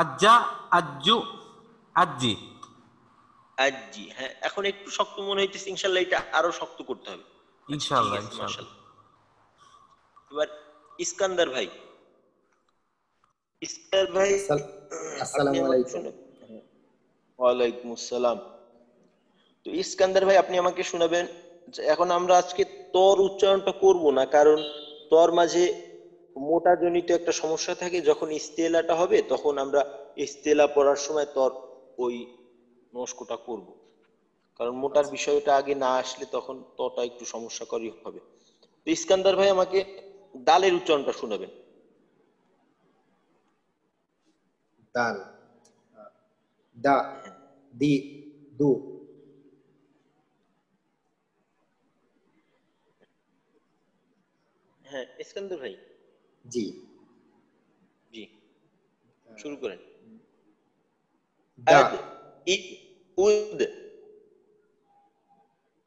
আজ্জা, আজ্জু, আজ্জি। আজ্জি হ্যাঁ, এখন একটু শক্ত মনে হইতেছে, ইনশাল্লাহ এটা আরো শক্ত করতে হবে। আচ্ছা ঠিক ইনশাআল্লাহ, আছে, ইনশাআল্লাহ। মাশাআল্লাহ। এবার ইস্কান্দার ভাই। ইস্কান্দার ভাই, আপনি আসসালামু আমাকে আলাইকুম। শুনে। ওয়ালাইকুম আসসালাম। তো ইস্কান্দার ভাই, আপনি আমাকে শোনাবেন যে এখন আমরা আজকে তর উচ্চারণটা করব না, কারণ তর মাঝে মোটা জনিত একটা সমস্যা থাকে। যখন ইস্তেলাটা হবে তখন আমরা ইস্তেলা পড়ার সময় তর ওই নস্কটা করব, কারণ মোটার বিষয়টা আগে না আসলে তখন তটা একটু সমস্যাকরই হবে। তো ইস্কান্দার ভাই আমাকে দালের উচ্চারণটা শোনাবেন। দাল, দা, দি, দু, হ্যাঁ ইস্কান্দার ভাই। জি, জি শুরু করেন। দা, আদ, ইদ, উদ।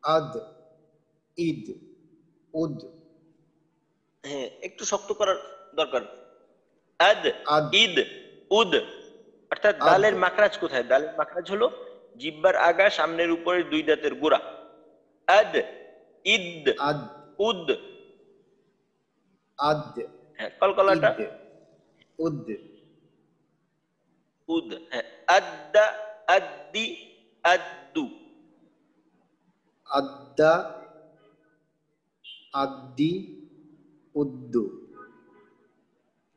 আদ, ইদ, উদ, হ্যাঁ একটু শক্ত করার দরকার। আদ, আদ, ইদ, উদ। অর্থাৎ আদ, দালের মাখরাজ কোথায়? দালের মাখরাজ হলো জিহ্বার আগা, সামনের উপরের দুই দাঁতের গোড়া। আদ, ইদ, আদ, উদ। আদ, হ্যাঁ কলকলাটা। ইদ, উদ, উদ হ্যাঁ। আদ্দা, আদ্দি, আদ্দু। আদ্দা, আদ্দি, উদ্দু।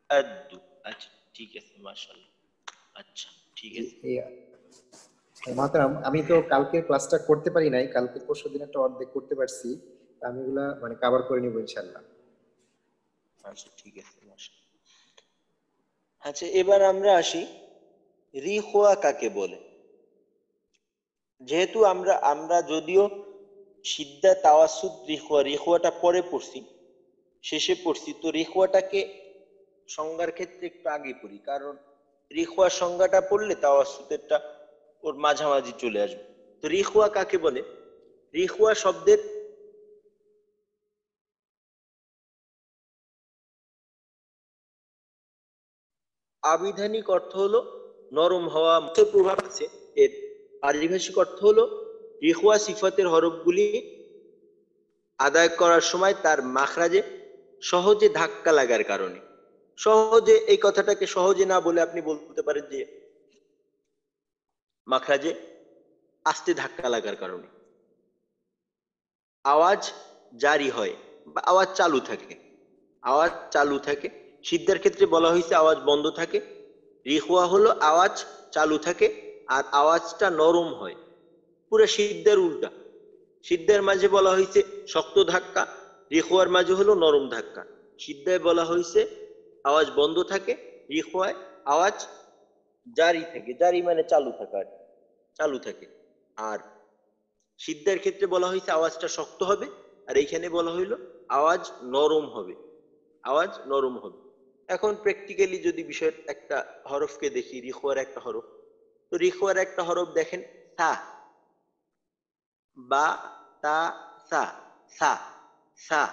আদ্দু। আচ্ছা ঠিক আছে, মাশাআল্লাহ। আচ্ছা ঠিক আছে। মাতারাম, আমি তো কালকে ক্লাসটা করতে পারি নাই, কালকে পরশু দিন একটা অর্ধেক করতে পারছি। তা আমি এগুলা মানে কভার করে নিব ইনশাল্লাহ। আচ্ছা ঠিক আছে, মাশাআল্লাহ। আচ্ছা এবার আমরা আসি, রিখওয়া কাকে বলে। যেহেতু আমরা আমরা যদিও সিদ্ধা, তাওয়াসুদ, রিখওয়া, রিখওয়াটা পরে পড়ছি, শেষে পড়ছি, তো রিখওয়াটাকে সংজ্ঞার ক্ষেত্রে একটু আগে পড়ি, কারণ রিখওয়ার সংজ্ঞাটা পড়লে তাওয়াসুদেরটা ওর মাঝামাঝি চলে আসবে। তো রিখওয়া কাকে বলে? রিখওয়া শব্দের আবিধানিক অর্থ হলো নরম হওয়া, প্রভাব আছে। এর পারিভাষিক অর্থ হলো রিখওয়া সিফাতের হরফগুলি আদায় করার সময় তার মাখরাজে সহজে ধাক্কা লাগার কারণে। সহজে, এই কথাটাকে সহজে না বলে আপনি বলতে পারেন যে মাখরাজে আস্তে ধাক্কা লাগার কারণে আওয়াজ জারি হয় বা আওয়াজ চালু থাকে। আওয়াজ চালু থাকে। সিদ্ধার ক্ষেত্রে বলা হয়েছে আওয়াজ বন্ধ থাকে। রিখওয়া হলো আওয়াজ চালু থাকে আর আওয়াজটা নরম হয়। পুরো সিদ্ধার উল্টা। সিদ্ধার মাঝে বলা হয়েছে শক্ত ধাক্কা, রিখওয়ার মাঝে হলো নরম ধাক্কা। সিদ্ধায় বলা হয়েছে আওয়াজ বন্ধ থাকে, রিখওয়ায় আওয়াজ জারি থাকে। জারি মানে চালু থাকা, চালু থাকে। আর সিদ্ধার ক্ষেত্রে বলা হয়েছে আওয়াজটা শক্ত হবে, আর এইখানে বলা হইলো আওয়াজ নরম হবে। আওয়াজ নরম হবে। এখন প্র্যাকটিক্যালি যদি বিষয়ের একটা হরফকে দেখি, রিখওয়ার একটা হরফ, তো রিখওয়ার একটা হরফ দেখেন সা। বা তা সা সা সা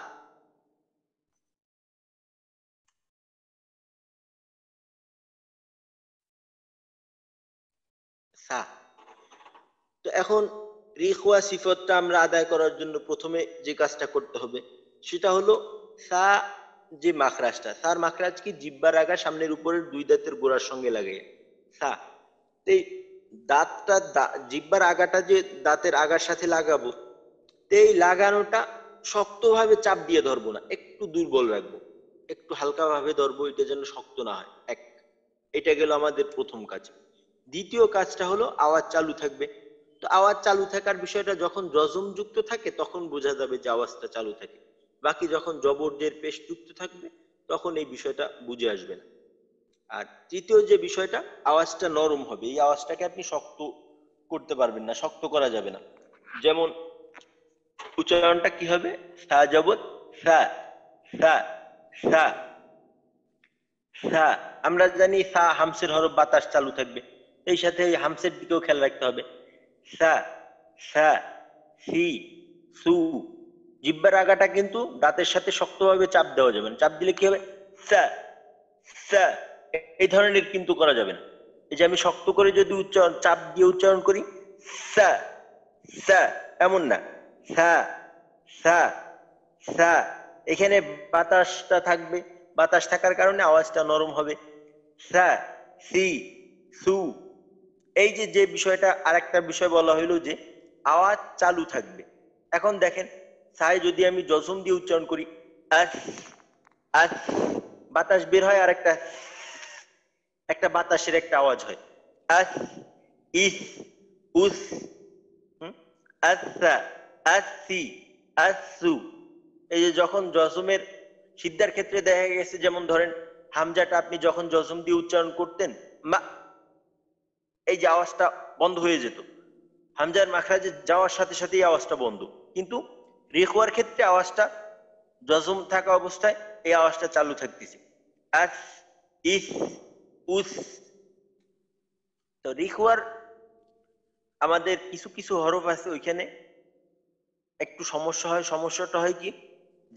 সা। তো এখন রিখওয়া সিফতটা আমরা আদায় করার জন্য প্রথমে যে কাজটা করতে হবে সেটা হলো সা, যে মাখরাজটা, সার মাখরাজ কি জিহ্বার আগা সামনের উপরের দুই দাঁতের গোড়ার সঙ্গে লাগে সা। এই দাঁতটা জিহ্বার আগাটা যে দাঁতের আগার সাথে লাগাবো, এই লাগানোটা শক্তভাবে চাপ দিয়ে ধরবো না, একটু দুর্বল রাখবো, একটু হালকা ভাবে ধরবো, এটা যেন শক্ত না হয়। এটা গেল আমাদের প্রথম কাজ। দ্বিতীয় কাজটা হলো আওয়াজ চালু থাকবে। তো আওয়াজ চালু থাকার বিষয়টা যখন জজম যুক্ত থাকে তখন বোঝা যাবে যে আওয়াজটা চালু থাকে, বাকি যখন জবরদের পেশ যুক্ত থাকবে তখন এই বিষয়টা বুঝে আসবে না। আর তৃতীয় যে বিষয়টা, আওয়াজটা নরম হবে, এই আওয়াজটাকে আপনি শক্ত করতে পারবেন না, শক্ত করা যাবে না। যেমন উচ্চারণটা কি হবে, সা জবর সা সা সা সা। আমরা জানি সা হামসের হরফ, বাতাস চালু থাকবে, এই সাথে এই হামসের দিকেও খেয়াল রাখতে হবে। সা সা সি সু, জিহ্বার আগাটা কিন্তু দাঁতের সাথে শক্তভাবে চাপ দেওয়া যাবে না, চাপ দিলে কি হবে সা সা, এই ধরনের কিন্তু করা যাবে না। এই যে আমি শক্ত করে যদি উচ্চারণ চাপ দিয়ে উচ্চারণ করি সা সা, এমন না, সা সা সা, এখানে বাতাসটা থাকবে, বাতাস থাকার কারণে আওয়াজটা নরম হবে। সা সি সু, এই যে যে বিষয়টা, আরেকটা বিষয় বলা হইলো যে আওয়াজ চালু থাকবে। এখন দেখেন সাই যদি আমি জজম দিয়ে উচ্চারণ করি আস আস, বাতাস বের হয়, আর একটা বাতাসের একটা আওয়াজ হয় আস ইস উস, আসা আসি আসু। এই যে যখন জজমের সিদ্ধার ক্ষেত্রে দেখা গেছে, যেমন ধরেন হামজাটা আপনি যখন জজম দিয়ে উচ্চারণ করতেন মা, এই যে আওয়াজটা বন্ধ হয়ে যেত, হামজার মাখরাজে যাওয়ার সাথে সাথে এই আওয়াজটা বন্ধ। কিন্তু রিখওয়ার ক্ষেত্রে আওয়াজটা জজম থাকা অবস্থায় এই আওয়াজটা চালু থাকতেছে আস ইস উস। তো রিখওয়ার আমাদের কিছু কিছু হরফ আছে ওইখানে একটু সমস্যা হয়। সমস্যাটা হয় কি,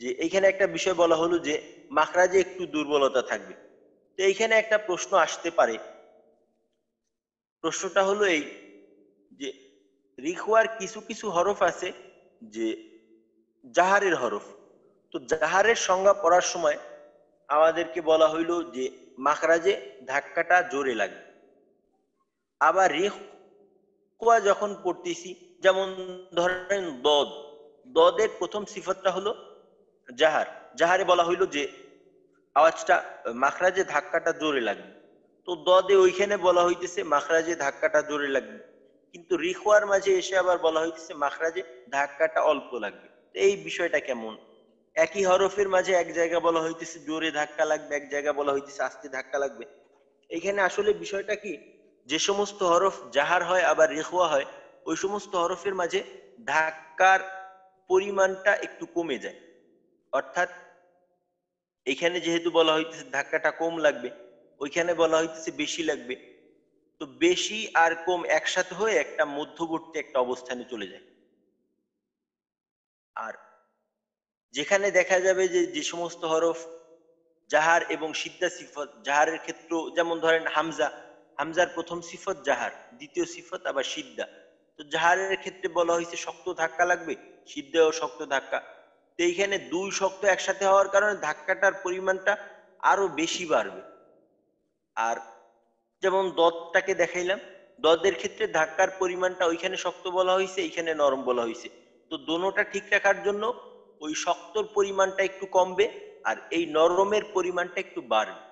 যে এইখানে একটা বিষয় বলা হলো যে মাখরাজে একটু দুর্বলতা থাকবে। তো এইখানে একটা প্রশ্ন আসতে পারে, প্রশ্নটা হলো এই যে রিখওয়ার কিছু কিছু হরফ আছে যে জাহারের হরফ। তো জাহারের সংজ্ঞা পড়ার সময় আমাদেরকে বলা হইলো যে মাখরাজে ধাক্কাটা জোরে লাগবে। আবার রিখওয়া যখন পড়তেছি, যেমন ধরেন দদ, দদের প্রথম সিফতটা হলো জাহার, জাহারে বলা হইলো যে আওয়াজটা মাখরাজে ধাক্কাটা জোরে লাগবে। তো দদে ওইখানে বলা হইতেছে মাখরাজে ধাক্কাটা জোরে লাগবে, কিন্তু রিখওয়ার মাঝে এসে আবার বলা হইতেছে মাখরাজে ধাক্কাটা অল্প লাগবে। এই বিষয়টা কেমন, একই হরফের মাঝে এক জায়গা বলা হইতেছে জোরে ধাক্কা লাগবে, এক জায়গা বলা হইতেছে আস্তে ধাক্কা লাগবে। এখানে আসলে বিষয়টা কি, যে সমস্ত হরফ জাহার হয় আবার রিখওয়া হয়, ওই সমস্ত হরফের মাঝে ধাক্কার পরিমাণটা একটু কমে যায়। অর্থাৎ এখানে যেহেতু বলা হইতেছে ধাক্কাটা কম লাগবে, ওইখানে বলা হইতেছে বেশি লাগবে। তো বেশি আর কম একসাথে হয়ে একটা মধ্যবর্তী একটা অবস্থানে চলে যায়। আর যেখানে দেখা যাবে যে যে সমস্ত হরফ জাহার এবং সিদ্ধা সিফত, জাহারের ক্ষেত্র যেমন ধরেন হামজা, হামজার প্রথম সিফত জাহার, দ্বিতীয় সিফত আবার সিদ্ধা। তো জাহারের ক্ষেত্রে বলা হয়েছে শক্ত ধাক্কা লাগবে, সিদ্ধাও শক্ত ধাক্কা। তো এইখানে দুই শক্ত একসাথে হওয়ার কারণে ধাক্কাটার পরিমাণটা আরো বেশি বাড়বে। আর যেমন দদটাকে দেখাইলাম, দদের ক্ষেত্রে ধাক্কার পরিমাণটা ওইখানে শক্ত বলা হয়েছে, এইখানে নরম বলা হয়েছে। তো দোনোটা ঠিক রাখার জন্য ওই শক্তর পরিমাণটা একটু কমবে আর এই নরমের পরিমাণটা একটু বাড়বে।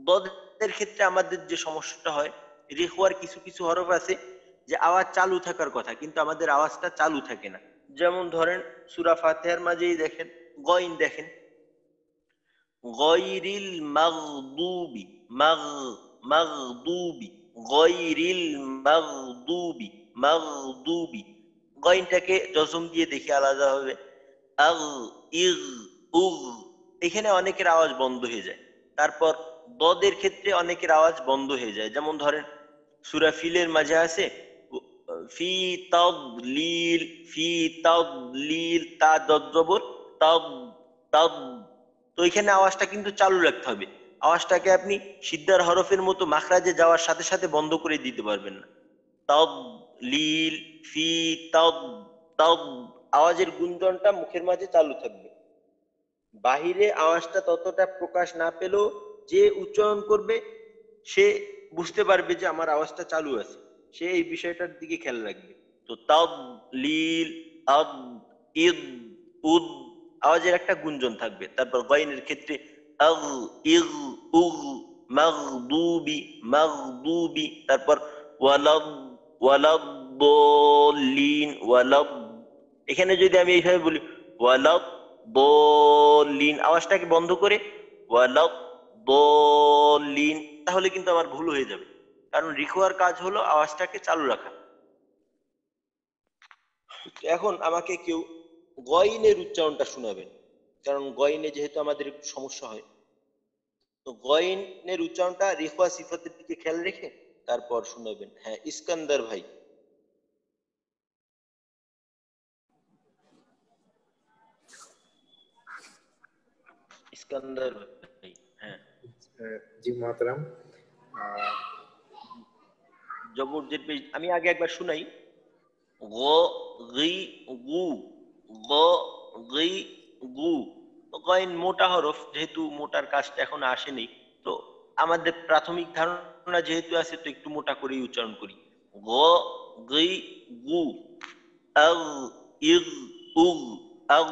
দদের ক্ষেত্রে আমাদের যে সমস্যাটা হয়, রিখওয়ার কিছু কিছু হরফ আছে যে আওয়াজ চালু থাকার কথা কিন্তু আমাদের আওয়াজটা চালু থাকে না। যেমন ধরেন সূরা ফাতিহার মাঝেই দেখেন গইন, দেখেন গয়রিল মাগদুবি, মাগদুবি, গয়রিল মাগদুবি, মাগদুবি, গইনটাকে জজম দিয়ে দেখি আলাদা হবে আগ ইগ উগ, এখানে অনেকের আওয়াজ বন্ধ হয়ে যায়। তারপর দদের ক্ষেত্রে অনেকের আওয়াজ বন্ধ হয়ে যায়। যেমন ধরেন সূরা ফিলের মাঝে আছে ফি তাদলিল, ফি তাদলিল, তা জবর তাদ, তাদ। তো এখানে আওয়াজটা কিন্তু চালু রাখতে হবে। আওয়াজটাকে আপনি সিদ্ধার হরফের মতো মাখরাজে যাওয়ার সাথে সাথে বন্ধ করে দিতে পারবেন না। তাদলিল, ফি তাদ, তাদ। আওয়াজের গুঞ্জনটা মুখের মাঝে চালু থাকবে। বাহিরে আওয়াজটা ততটা প্রকাশ না পেলেও যে উচ্চারণ করবে সে বুঝতে পারবে যে আমার আওয়াজটা চালু আছে, সে এই বিষয়টার দিকে খেয়াল রাখবে। তো তাদলিল, আদ, ইদ, উদ, আওয়াজের একটা গুঞ্জন থাকবে। তারপর গাইনের ক্ষেত্রে আগ, ইগ, উগ, মাগদুবি, মাগদুবি। তারপর ওয়ালাদ, ওয়ালাদ-দলিন, ওয়ালাদ। এখানে যদি আমি এইভাবে বলি ওয়ালাদ দলিন, আওয়াজটাকে বন্ধ করে ওয়ালাদ দলিন, তাহলে কিন্তু আমার ভুল হয়ে যাবে। কারণ রিখোয়ার কাজ হলো আওয়াজটাকে চালু রাখা। এখন আমাকে কেউ গয়নের উচ্চারণটা শোনাবেন, কারণ গয়নে যেহেতু আমাদের একটু সমস্যা হয়। তো গয়নের উচ্চারণটা রিখোয়া সিফাতের দিকে খেয়াল রেখে তারপর শোনাবেন। হ্যাঁ, ইস্কান্দার ভাই। ইস্কান্দার ভাই, হ্যাঁ। জি মোহতারাম। জবরজের পেজ আমি আগে একবার শুনাই। গ, গি, গু, গ, গি, গু। তো গয়ন মোটা হরফ, যেহেতু মোটার কাজটা এখন আসেনি, তো আমাদের প্রাথমিক ধারণা যেহেতু আছে, তো একটু মোটা করেই উচ্চারণ করি। গ, গি, গু, আগ, ইগ, উগ, আগ,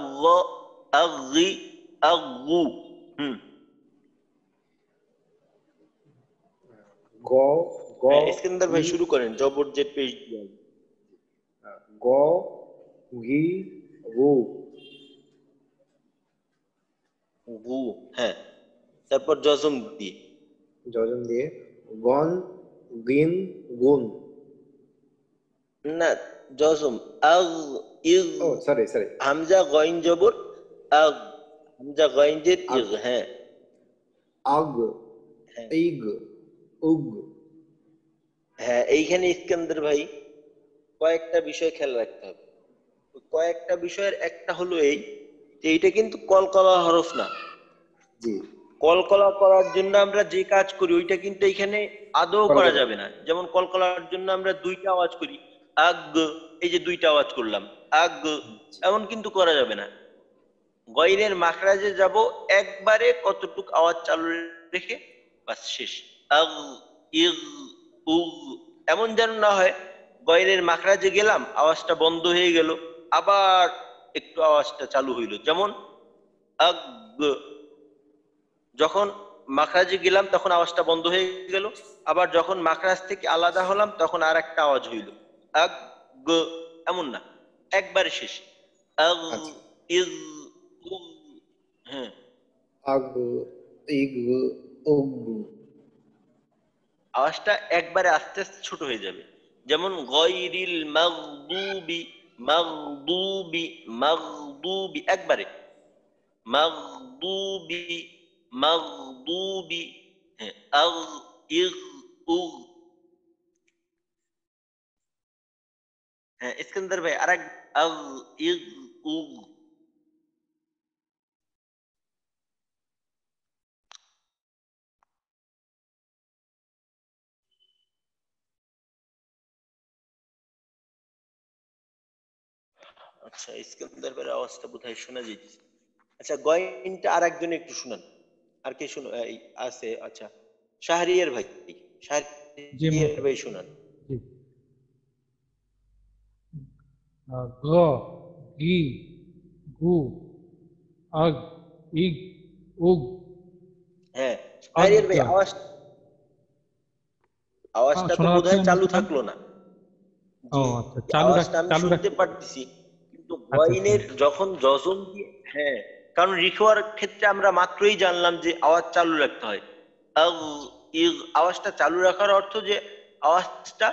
আগি, আগু। হুম। গ, গ, হ্যাঁ, ইস্কান্দার ভাই ই, শুরু করেন জবরজের পেজ দিয়ে। গ, গি, গু। গু, হ্যাঁ। তারপর জজম দিয়ে। যজন দিয়ে গন, গিন, গুন। না, জজম আগ, ইগ, ও সরি সরি, হামজা গইন জবর আগ, হামজা গইন জের আগ, ইগ। হ্যাঁ, আগ, হ্যাঁ, ইগ, উগ। হ্যাঁ। এইখানে ইস্কান্দার ভাই কয়েকটা বিষয় খেয়াল রাখতে হবে। তো কয়েকটা বিষয়ের একটা হলো এই যে এইটা কিন্তু কলকলা হরফ না। জি, কলকলা করার জন্য আমরা যে কাজ করি ওইটা কিন্তু এখানে আদৌ করা করা যাবে যাবে না। যেমন কলকলার জন্য আমরা দুইটা আওয়াজ করি, আগ, এই যে দুইটা আওয়াজ করলাম, আগ, এমন কিন্তু করা যাবে না। গয়নের মাখরাজে যাব, একবারে কতটুক আওয়াজ চালু রেখে বাস শেষ। আগ, ইগ, উগ। এমন যেন না হয় গয়নের মাখরাজে গেলাম, আওয়াজটা বন্ধ হয়ে গেল, আবার একটু আওয়াজটা চালু হইলো। যেমন আগ, যখন মাখরাজে গেলাম তখন আওয়াজটা বন্ধ হয়ে গেল, আবার যখন মাখরাজ থেকে আলাদা হলাম তখন আর একটা আওয়াজ হইল, আগ, এমন না, একবারে শেষ। আগ, আচ্ছা। ইগ, উগ। হ্যাঁ, আগ, ইগ, উগ। আওয়াজটা একবারে আস্তে আস্তে ছোট হয়ে যাবে। যেমন গয়রিল মাগদুবি, মাগদুবি, মাগদুবি, একবারে মাগদুবি, মাগদুবি। হ্যাঁ, আগ, ইগ, উগ। হ্যাঁ, ইস্কান্দার ভাই আরেক, আগ, ইগ, উগ। আচ্ছা, ইস্কান্দার ভাইয়ের আওয়াজটা বোধহয় শোনা যাইতেছে। আচ্ছা, গয়নটা আর একজনে একটু শুনান। আর কে শুনো এই আছে? আচ্ছা, শাহরিয়ার ভাই, জি শাহরিয়ার ভাই শুনান। জি। গ, গি, গু, আগ, ইগ, উগ, হ্যাঁ, শাহরিয়ার ভাই আজ্ঞা। আওয়াজটা তো শোনা যাচ্ছে বোধহয় না চালু মোহতারাম? থাকলো না। ও জি, আচ্ছা, আওয়াজটা আমি চালু শুনতে রাখছি। পারতেছি, কিন্তু আচ্ছা আচ্ছা। গয়নের যখন জজম দিয়ে, হ্যাঁ, কারণ রিখোয়ার ক্ষেত্রে আমরা মাত্রই জানলাম যে আওয়াজ চালু রাখতে হয়। আগ, ইগ, আওয়াজটা চালু রাখার অর্থ যে আওয়াজটা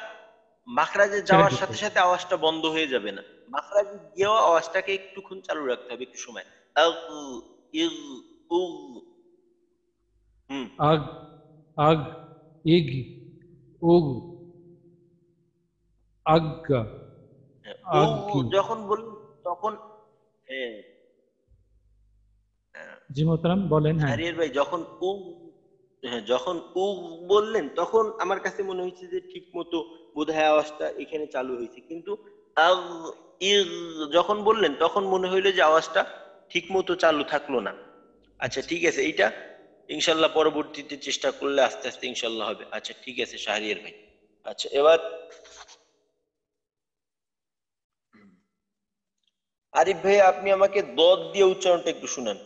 মাখরাজে ছেড়ে যাওয়ার দিতে। সাথে সাথে আওয়াজটা বন্ধ হয়ে যাবে না, মাখরাজে গিয়েও আওয়াজটাকে একটুক্ষণ চালু রাখতে হবে, একটু সময়। আগ, ইগ, উগ। হুম। আগ, আগ, ইগ, উগ, আগ উ আগি। যখন বললেন তখন হ্যাঁ, জি মোহতারাম বলেন। হ্যাঁ, শাহরিয়ার ভাই যখন যখন উ বললেন তখন আমার কাছে মনে হয়েছে যে ঠিক মতো বোধহয় আওয়াজটা এখানে চালু হয়েছে, কিন্তু আগ ইগ যখন বললেন তখন মনে হইলো যে আওয়াজটা ঠিক মতো চালু থাকলো না। আচ্ছা ঠিক আছে, এইটা ইনশাল্লাহ পরবর্তীতে চেষ্টা করলে আস্তে আস্তে ইনশাল্লাহ হবে। আচ্ছা ঠিক আছে শাহরিয়ার ভাই। আচ্ছা এবার আরিফ ভাই আপনি আমাকে দদ দিয়ে উচ্চারণটা একটু শুনান।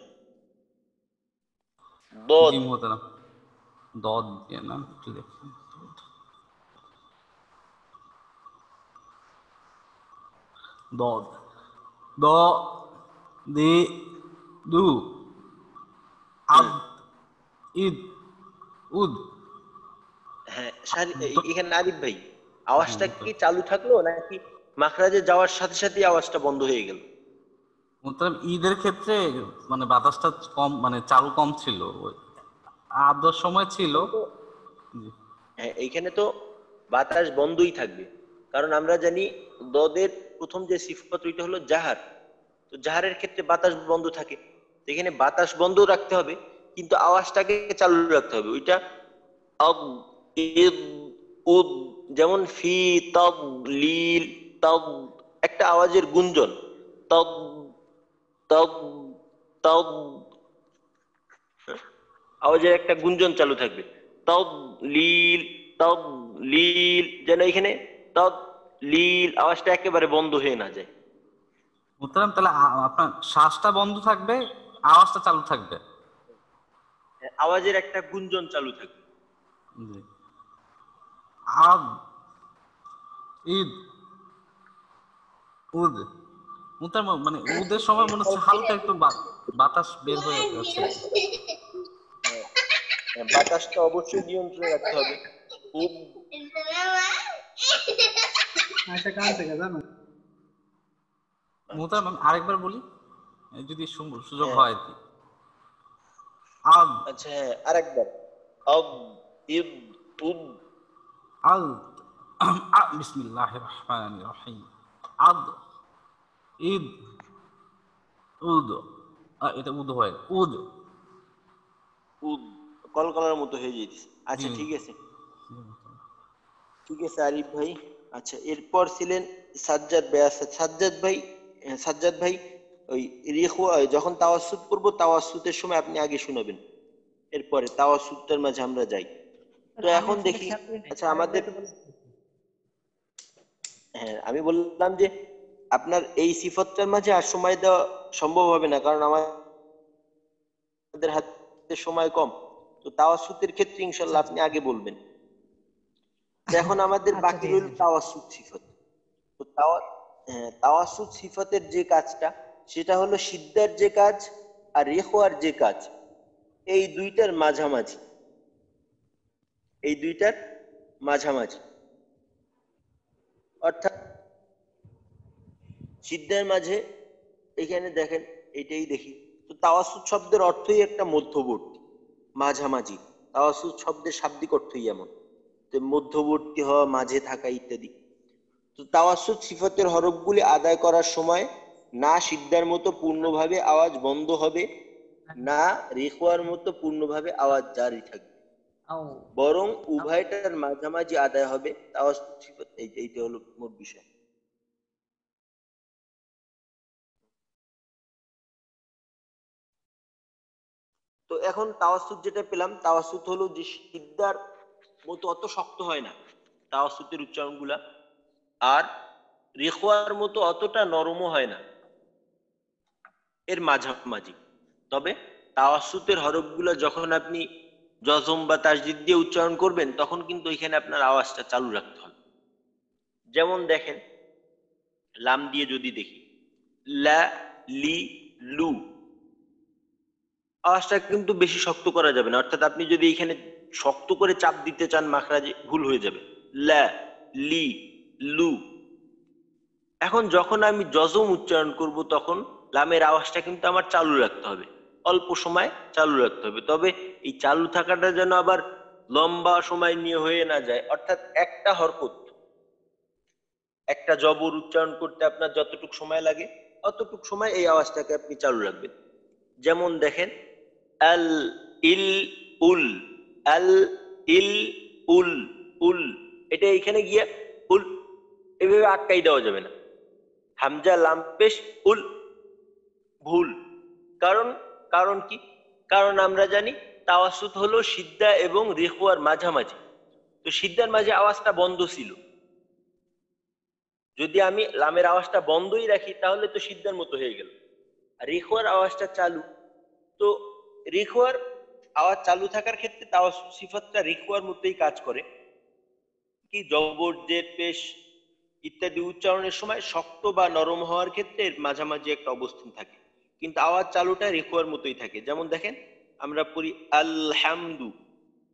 জি দদ। মোহতারাম। দদ দিয়ে না, একটু দেখি। দদ, দ, দি, দু, আদ, হুম। ইদ, উদ। হ্যাঁ দ- এখানে আরিফ ভাই জি আওয়াজটা কি মোহতারাম। চালু থাকলো নাকি মাখরাজে যাওয়ার সাথে সাথে আওয়াজটা বন্ধ হয়ে গেল? মোহতারাম ঈদের ক্ষেত্রে মানে বাতাসটা কম, মানে চালু কম ছিল, ওই আদার সময় ছিল। এখানে তো জি হ্যাঁ এইখানে তো বাতাস বন্ধই থাকবে, কারণ আমরা জানি দদের প্রথম যে সিফত ওইটা হলো জাহার। তো জাহারের ক্ষেত্রে বাতাস বন্ধ থাকে, তো এখানে বাতাস বন্ধ রাখতে হবে কিন্তু আওয়াজটাকে চালু রাখতে হবে। ওইটা আব, ইদ, উদ, যেমন ফি, তব, লিল, তব, একটা আওয়াজের গুঞ্জন। তব, তব, তব, আওয়াজের একটা গুঞ্জন চালু থাকবে। তব, লিল, তব, লিল, যেন এখানে তব, লিল আওয়াজটা একেবারে বন্ধ হয়ে না যায়। মোহতারাম, তাহলে আপনার শ্বাসটা বন্ধ থাকবে, আওয়াজটা চালু থাকবে। আওয়াজের একটা গুঞ্জন চালু থাকবে। জি। আদ, ঈদ, উদ। মোহতারাম মানে উদের সময় মনে হচ্ছে হালকা একটু বাতাস বের হয়ে যাচ্ছে আর কি। বাতাসটা অবশ্যই নিয়ন্ত্রণে রাখতে হবে। উদ, মোহতারাম আমি আরেকবার বলি, যদি সুযোগ হ্যাঁ হয় আর কি। আদ, আচ্ছা হ্যাঁ আরেকবার। আব, ইদ, উদ। আদ, বিসমিল্লাহির রহমানির রহিম। আদ, ঈদ, উদ। এটা উদ হয়, উদ। উদ কলকলার মতো হয়ে যেতেছে। জি আচ্ছা ঠিক আছে, জি মোহতারাম। ঠিক আছে আরিফ ভাই। আচ্ছা এরপর ছিলেন সাজ্জাদ ভাই। আচ্ছা সাজ্জাদ ভাই, সাজ্জাদ ভাই ওই যখন তাওয়াসসুত করব তাওয়াসসুতের সময় আপনি আগে শোনাবেন, এরপরে তাওয়াসসুতটার মাঝে আমরা যাই। তো এখন দেখি, আচ্ছা আমাদের হ্যাঁ আমি বললাম যে আপনার এই সিফতটার মাঝে আর সময় দেওয়া সম্ভব হবে না, কারণ আমাদের হাতে সময় কম। তো তাওয়াসসুতের ক্ষেত্রে ইনশাল্লাহ আপনি আগে বলবেন। তো এখন আমাদের বাকি রইল তাওয়াসসুত সিফত। তো তাওয়াসসুত সিফাতের যে কাজটা সেটা হলো সিদ্ধার যে কাজ আর রেখোয়ার যে কাজ, এই দুইটার মাঝামাঝি, এই দুইটার মাঝামাঝি, অর্থাৎ সিদ্ধার মাঝে এখানে দেখেন এটাই দেখি। তো তাওয়াসসুত শব্দের অর্থই একটা মধ্যবর্তী, মাঝামাঝি। তাওয়াসসুত শব্দের শাব্দিক অর্থই এমন, তো মধ্যবর্তী হওয়া, মাঝে থাকা ইত্যাদি। তো তাওয়াসসুত সিফাতের হরফগুলি আদায় করার সময় না সিদ্ধার মতো পূর্ণভাবে আওয়াজ বন্ধ হবে, না রেখোয়ার মতো পূর্ণভাবে আওয়াজ জারি থাকবে, বরং উভয়টার মাঝামাঝি আদায় হবে। তাওয়াসসুত সিফাত এইটা হলো মোট বিষয়। তো এখন তাওয়াসসুত যেটা পেলাম, তাওয়াসসুত হলো যে সিদ্ধার মতো অত শক্ত হয় না তাওয়াসসুতের উচ্চারণগুলা, আর রেখোয়ার মতো অতটা নরমও হয় না, এর মাঝামাঝি। তবে তাওয়াসসুতের হরফগুলো যখন আপনি জজম বা তাসদিদ দিয়ে উচ্চারণ করবেন তখন কিন্তু এখানে আপনার আওয়াজটা চালু রাখতে হবে। যেমন দেখেন লাম দিয়ে যদি দেখি, লা, লি, লু, আওয়াজটা কিন্তু বেশি শক্ত করা যাবে না, অর্থাৎ আপনি যদি এখানে শক্ত করে চাপ দিতে চান মাখরাজে ভুল হয়ে যাবে। লা, লি, লু। এখন যখন আমি জজম উচ্চারণ করব তখন লামের আওয়াজটা কিন্তু আমার চালু রাখতে হবে, অল্প সময় চালু রাখতে হবে। তবে এই চালু থাকাটা যেন আবার লম্বা সময় নিয়ে হয়ে না যায়, অর্থাৎ একটা হরকত একটা জবর উচ্চারণ করতে আপনার যতটুকু সময় লাগে অতটুকু সময় এই আওয়াজটাকে আপনি চালু রাখবেন। যেমন দেখেন আল ইল উল, আল ইল উল, উল, এটা এখানে গিয়া উল এভাবে আটকাই দেওয়া যাবে না। হামজা লাম পেশ উল, ভুল। কারণ কারণ কি? কারণ আমরা জানি তাওয়াসুত হলো সিদ্ধা এবং রিখওয়ার মাঝামাঝি। তো সিদ্ধার মাঝে আওয়াজটা বন্ধ ছিল, যদি আমি লামের আওয়াজটা বন্ধই রাখি তাহলে তো সিদ্ধার মতো হয়ে গেল। আর রিখওয়ার আওয়াজটা চালু, তো রিখওয়ার আওয়াজ চালু থাকার ক্ষেত্রে তাওয়াসুত সিফাতটা রিখওয়ার মতোই কাজ করে। কি জবর জের পেশ ইত্যাদি উচ্চারণের সময় শক্ত বা নরম হওয়ার ক্ষেত্রে এর মাঝামাঝি একটা অবস্থান থাকে, কিন্তু আওয়াজ চালুটা রিখওয়ার মতোই থাকে। যেমন দেখেন আমরা পড়ি আলহামদু,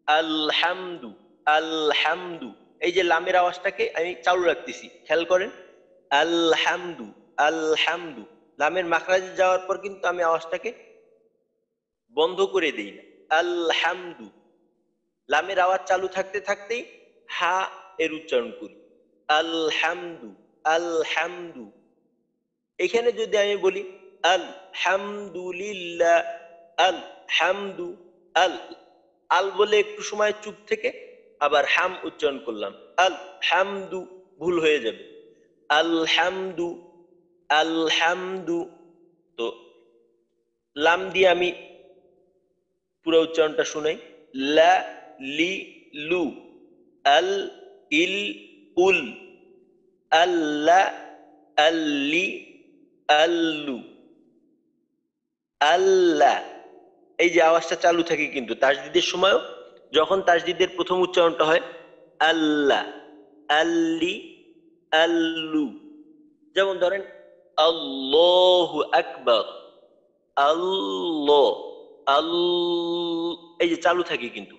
আলহামদু, আলহামদু, এই যে লামের আওয়াজটাকে আমি চালু রাখতেছি, খেয়াল করেন আলহামদু, আলহামদু, লামের মাখরাজে যাওয়ার পর কিন্তু আমি আওয়াজটাকে বন্ধ করে দেই না। আলহামদু, লামের আওয়াজ চালু থাকতে থাকতেই হা এর উচ্চারণ করি, আলহামদু, আলহামদু। এখানে যদি আমি বলি আলহামদুলিল্লাহ, আলহামদু, আল, আল বলে একটু সময় চুপ থেকে আবার হাম উচ্চারণ করলাম, আলহামদু, ভুল হয়ে যাবে, আলহামদু, আলহামদু। তো লাম দিয়ে আমি পুরো উচ্চারণটা শুনাই, লা লি লু, আল ইল উল, আল্লা আল্লি আল্লু, আল্লাহ। এই যে আওয়াজটা চালু থাকে কিন্তু তাসদিদের সময়ও, যখন তাসদিদের প্রথম উচ্চারণটা হয় আল্লাহ, আল্লি আল্লু। যেমন ধরেন আল্লাহু আকবার, আল্লাহ, আল, এই যে চালু থাকে কিন্তু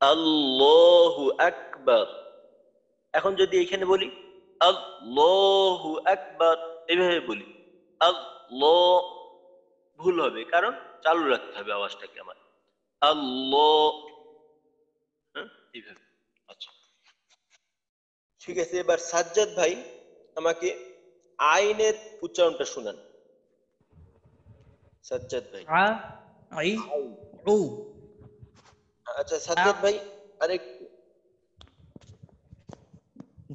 আল্লাহু আকবার। এখন যদি এখানে বলি আল্লাহু আকবার, এভাবে বলি আল্লাহ, ভুল হবে, কারণ চালু রাখতে হবে আওয়াজটাকে আমার, আল্লাহ, হ্যাঁ, এইভাবে। আচ্ছা ঠিক আছে, এবার সাজ্জাদ ভাই আমাকে আইনের উচ্চারণটা শুনান। সাজ্জাদ ভাই, আ আই উ আচ্ছা সাজ্জাদ ভাই আরেকটু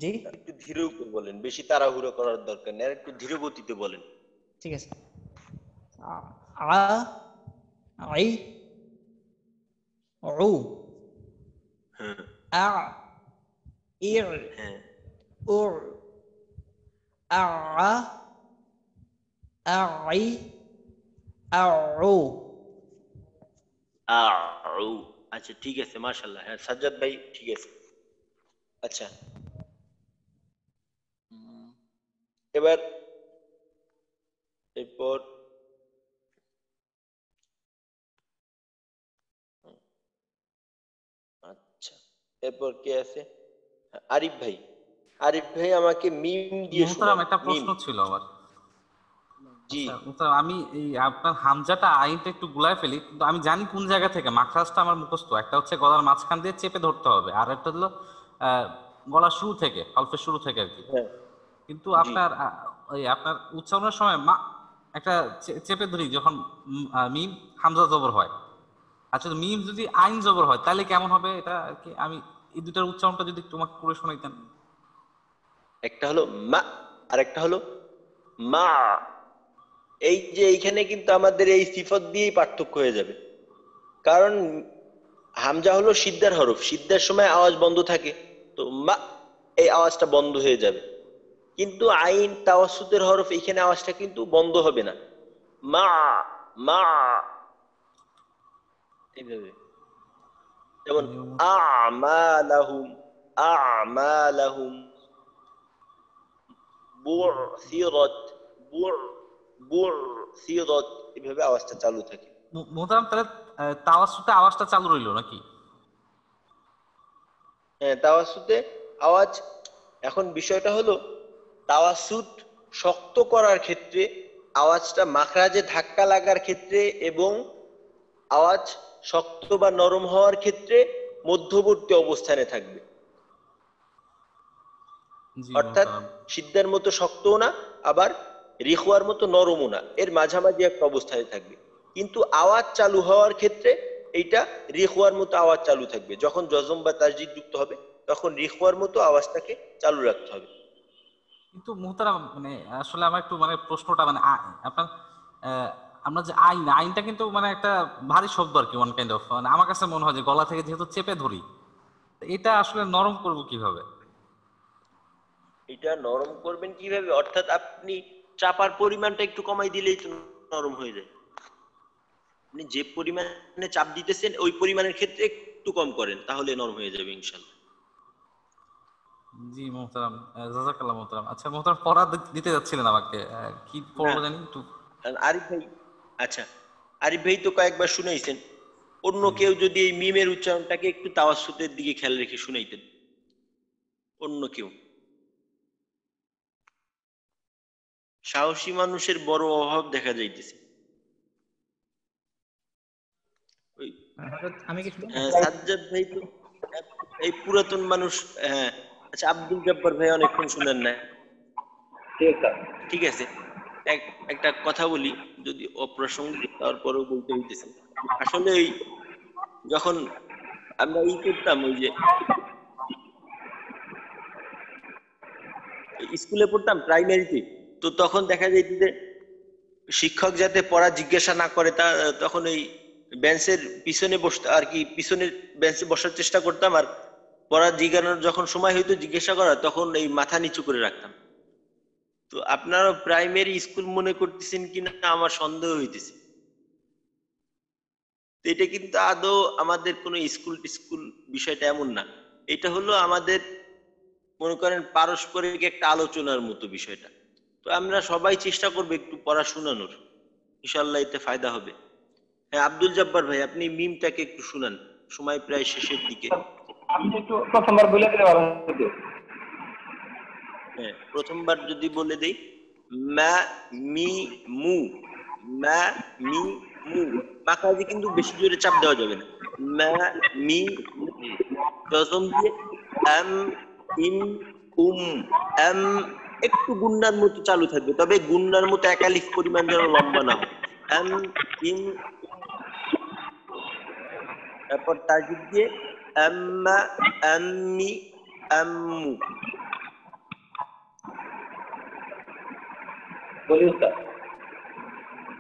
জি একটু ধীরে বলেন, বেশি তাড়াহুড়ো করার দরকার নেই, আর একটু ধীরে গতিতে বলেন। ঠিক আছে আ আই উ হ্যাঁ আ ইর হ্যাঁ উর আ আই আউ আউ। আচ্ছা ঠিক আছে, মাশাআল্লাহ, হ্যাঁ সাজ্জাদ ভাই ঠিক আছে। আচ্ছা এবার এরপর আচ্ছা এরপর কে আছে? আরিফ ভাই, আরিফ ভাই আমাকে মিম দিয়ে মোহতারাম শোনান। একটা মিম, প্রশ্ন ছিল আমার। জি। আচ্ছা মোহতারাম, আমি এই আপনার হামজাটা আইনটা একটু গুলায় ফেলি, কিন্তু আমি জানি কোন জায়গা থেকে, মাখরাজটা আমার মুখস্থ। একটা হচ্ছে গলার মাঝখান দিয়ে চেপে ধরতে হবে, আর একটা হলো গলার শুরু থেকে, হলফের শুরু থেকে আর কি। হ্যাঁ কিন্তু জি, আপনার ওই আপনার উচ্চারণের সময় মা একটা চেপে ধরি যখন মিম হামজা জবর হয়। আচ্ছা, তো মিম যদি আইন জবর হয় তাহলে কেমন হবে এটা আর কি? আমি এই দুটার উচ্চারণটা যদি তোমাকে করে শোনাইতেন। একটা হলো মা আর একটা হলো মা। এই যে এইখানে কিন্তু আমাদের এই সিফত দিয়েই পার্থক্য হয়ে যাবে, কারণ হামজা হলো সিদ্ধার হরফ, সিদ্ধার সময় আওয়াজ বন্ধ থাকে, তো মা এই আওয়াজটা বন্ধ হয়ে যাবে। কিন্তু আইন তাওয়াসুতের হরফ, এখানে আওয়াজটা কিন্তু বন্ধ হবে না, মা, মা, এইভাবে। যেমন আমালাহুম, আমালাহুম, বুরসিরাত, বুরসিরাত, এভাবে আওয়াজটা চালু থাকে। মোহতারাম তাহলে তাওয়াসুতে আওয়াজটা চালু রইলো নাকি? হ্যাঁ তাওয়াসুতে আওয়াজ, এখন বিষয়টা হলো তাওয়াসুত শক্ত করার ক্ষেত্রে, আওয়াজটা মাখরাজে ধাক্কা লাগার ক্ষেত্রে এবং আওয়াজ শক্ত বা নরম হওয়ার ক্ষেত্রে মধ্যবর্তী অবস্থানে থাকবে। জি অর্থাৎ মোহতারাম। সিদ্ধার মতো শক্তও না, আবার রিখওয়ার মতো নরমও না, এর মাঝামাঝি একটা অবস্থায় থাকবে। কিন্তু আওয়াজ চালু হওয়ার ক্ষেত্রে এইটা রিখওয়ার মতো আওয়াজ চালু থাকবে। যখন জজম বা তাসদিদ যুক্ত হবে তখন রিখওয়ার মতো আওয়াজটাকে চালু রাখতে হবে। কিন্তু মোহতারাম মানে আসলে আমার একটু মানে প্রশ্নটা মানে আপনার আহ, আমরা যে আইনটা কিন্তু মানে একটা ভারী শব্দ আর কি, ওয়ান কাইন্ড অফ, মানে আমার কাছে মনে হয় যে গলা থেকে যেহেতু চেপে ধরি, তো এটা আসলে নরম করব কিভাবে? এটা নরম করবেন কিভাবে? অর্থাৎ আপনি চাপার পরিমাণটা একটু কমাই দিলেই তো নরম হয়ে যায়। আপনি যে পরিমাণে চাপ দিতেছেন ওই পরিমাণের ক্ষেত্রে একটু কম করেন, তাহলে নরম হয়ে যাবে ইনশাল্লাহ। জি মোহতারাম, জাযাকাল্লাহ মোহতারাম। আচ্ছা মোহতারাম, পড়া দিতে যাচ্ছিলেন আমাকে, কি না, পড়বো জানি একটু। আরিফ ভাই, আচ্ছা, আরিফ ভাই তো কয়েকবার শুনাইছেন। অন্য জি কেউ যদি এই মিমের উচ্চারণটাকে একটু তাওয়াসসুতের দিকে খেয়াল রেখে শুনাইতেন, অন্য কেউ। সাহসী মানুষের বড় অভাব দেখা যাইতেছে। ওই হযরত আমি কি শুনবো? সাজ্জাদ ভাই তো এই পুরাতন মানুষ। হ্যাঁ, আচ্ছা, আব্দুল জব্বার ভাই অনেকক্ষণ শুনেন না। ঠিক আছে, একটা কথা বলি, যদি অপ্রাসঙ্গিক তারপরেও বলতে হইতেছে। আসলে ওই যখন আমরা করতাম, ওই যে স্কুলে পড়তাম প্রাইমারিতে, তো তখন দেখা যেত যে শিক্ষক যাতে পড়া জিজ্ঞাসা না করে, তখন ওই বেঞ্চের পিছনে বসতে আর কি, পিছনের বেঞ্চে বসার চেষ্টা করতাম। আর পড়া জিজ্ঞানোর যখন সময় হইতো জিজ্ঞাসা করা, তখন এই মাথা নিচু করে রাখতাম। তো আপনারা প্রাইমারি স্কুল মনে করতেছেন কিনা আমার সন্দেহ হইতেছে। তো এটা কিন্তু আদৌ আমাদের কোনো স্কুল টিস্কুল বিষয়টা এমন না। এটা হলো আমাদের, মনে করেন, পারস্পরিক একটা আলোচনার মতো বিষয়টা। তো আমরা সবাই চেষ্টা করবো একটু পড়া শোনানোর, ইনশাল্লাহ এতে ফায়দা হবে। হ্যাঁ, আব্দুল জব্বার ভাই, আপনি মিমটাকে একটু শুনান, সময় প্রায় শেষের দিকে। আমি একটু প্রথমবার বলে দিলে ভালো হতো। হ্যাঁ, প্রথমবার যদি বলে দেই, মা মি মু, মা মি মু, মাখাজে কিন্তু বেশি জোরে চাপ দেওয়া যাবে না। মা মি মু, প্রথম দিয়ে আম ইম উম, আম একটু গুন্নার মতো চালু থাকবে, তবে গুন্নার মতো একালিফ পরিমাণ যেন লম্বা না হয়। আম ইম, তারপর তাজিদ দিয়ে আম্মা আম্মি আম্মু। বলি উস্তাদ,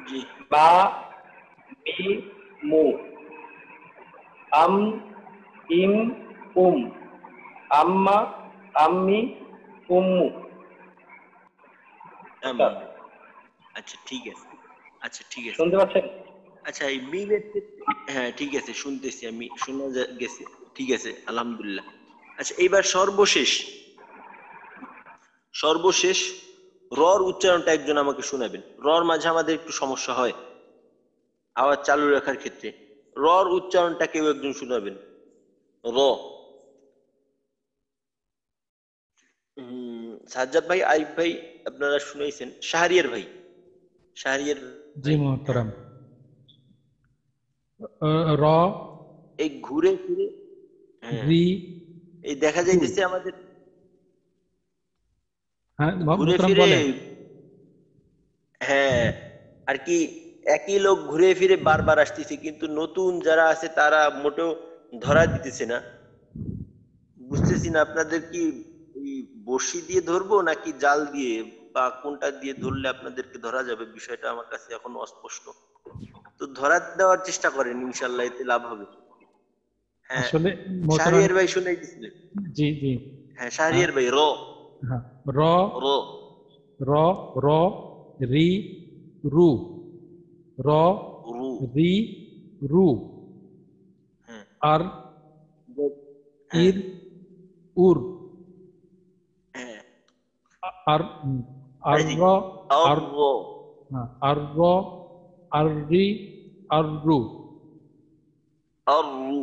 জি, বা মি মু, আম ইম উম, আম্মা আম্মি উম্মু। উস্তাদ, আম্মু। আচ্ছা ঠিক আছে, আচ্ছা ঠিক আছে। শুনতে পাচ্ছেন? আচ্ছা, এই মিমের ক্ষেত্রে, হ্যাঁ ঠিক আছে, শুনতেছি, আমি শোনা গেছে। ঠিক আছে, আলহামদুলিল্লাহ। আচ্ছা, এইবার সর্বশেষ সর্বশেষ রর উচ্চারণটা একজন আমাকে শোনাবেন। রর মাঝে আমাদের একটু সমস্যা হয় আওয়াজ চালু রাখার ক্ষেত্রে। রর উচ্চারণটা কেউ একজন শোনাবেন। র। সাজ্জাদ ভাই, আরিফ ভাই, আপনারা শুনাইছেন। শাহরিয়ার ভাই, শাহরিয়ার জি ভাই, হ্যাঁ, মোহতারাম। র, এই ঘুরে ফিরে, হ্যাঁ, রি, এই দেখা রু। যাইতেছে আমাদের হ্যাঁ ঘুরে মোহতারাম ফিরে, বলেন। হ্যাঁ, আর কি, একই লোক ঘুরে ফিরে বারবার আসতেছে, কিন্তু নতুন যারা আছে তারা মোটেও ধরা দিতেছে না। বুঝতেছি না আপনাদের কি ওই বড়শি দিয়ে ধরবো নাকি জাল দিয়ে, বা কোনটা দিয়ে ধরলে আপনাদেরকে ধরা যাবে, বিষয়টা আমার কাছে এখন অস্পষ্ট। তো ধরা দেওয়ার চেষ্টা করেন, ইনশাল্লাহ এতে লাভ হবে। হ্যাঁ, আসলে মোহতারাম, শাহরিয়ার ভাই শুনাই দিছিলেন। জি জি। হ্যাঁ, হ্যাঁ, শাহরিয়ার ভাই, র। হ্যাঁ। র, র। র, র, রি, রু। র, রু। রি, রু। হ্যাঁ, আর, হ্যাঁ, ইর, উর। হ্যাঁ, আর, আর এই যে র, আর, আর, র। হ্যাঁ, আর র, আর রি, আর রু। আর রু,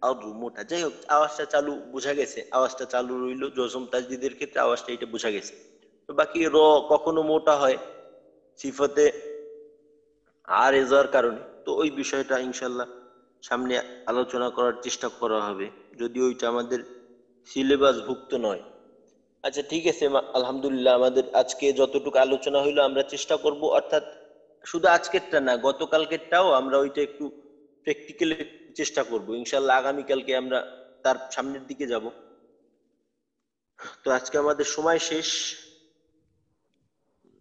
আর রু মোটা। যাই হোক, আওয়াজটা চালু বোঝা গেছে, আওয়াজটা চালু রইল। জজম তাজদিদের ক্ষেত্রে আওয়াজটা এটা বোঝা গেছে। তো বাকি র কখনো মোটা হয় সিফতে আর এজার কারণে, তো ওই বিষয়টা ইনশাল্লাহ সামনে আলোচনা করার চেষ্টা করা হবে, যদি ওইটা আমাদের সিলেবাস ভুক্ত নয়। আচ্ছা ঠিক আছে, আলহামদুলিল্লাহ আমাদের আজকে যতটুকু আলোচনা হইলো আমরা চেষ্টা করব, অর্থাৎ শুধু আজকেরটা না গতকালকেরটাও আমরা ওইটা একটু প্র্যাকটিক্যালি চেষ্টা করব ইনশাআল্লাহ। আগামীকালকে আমরা তার সামনের দিকে যাব। তো আজকে আমাদের সময় শেষ।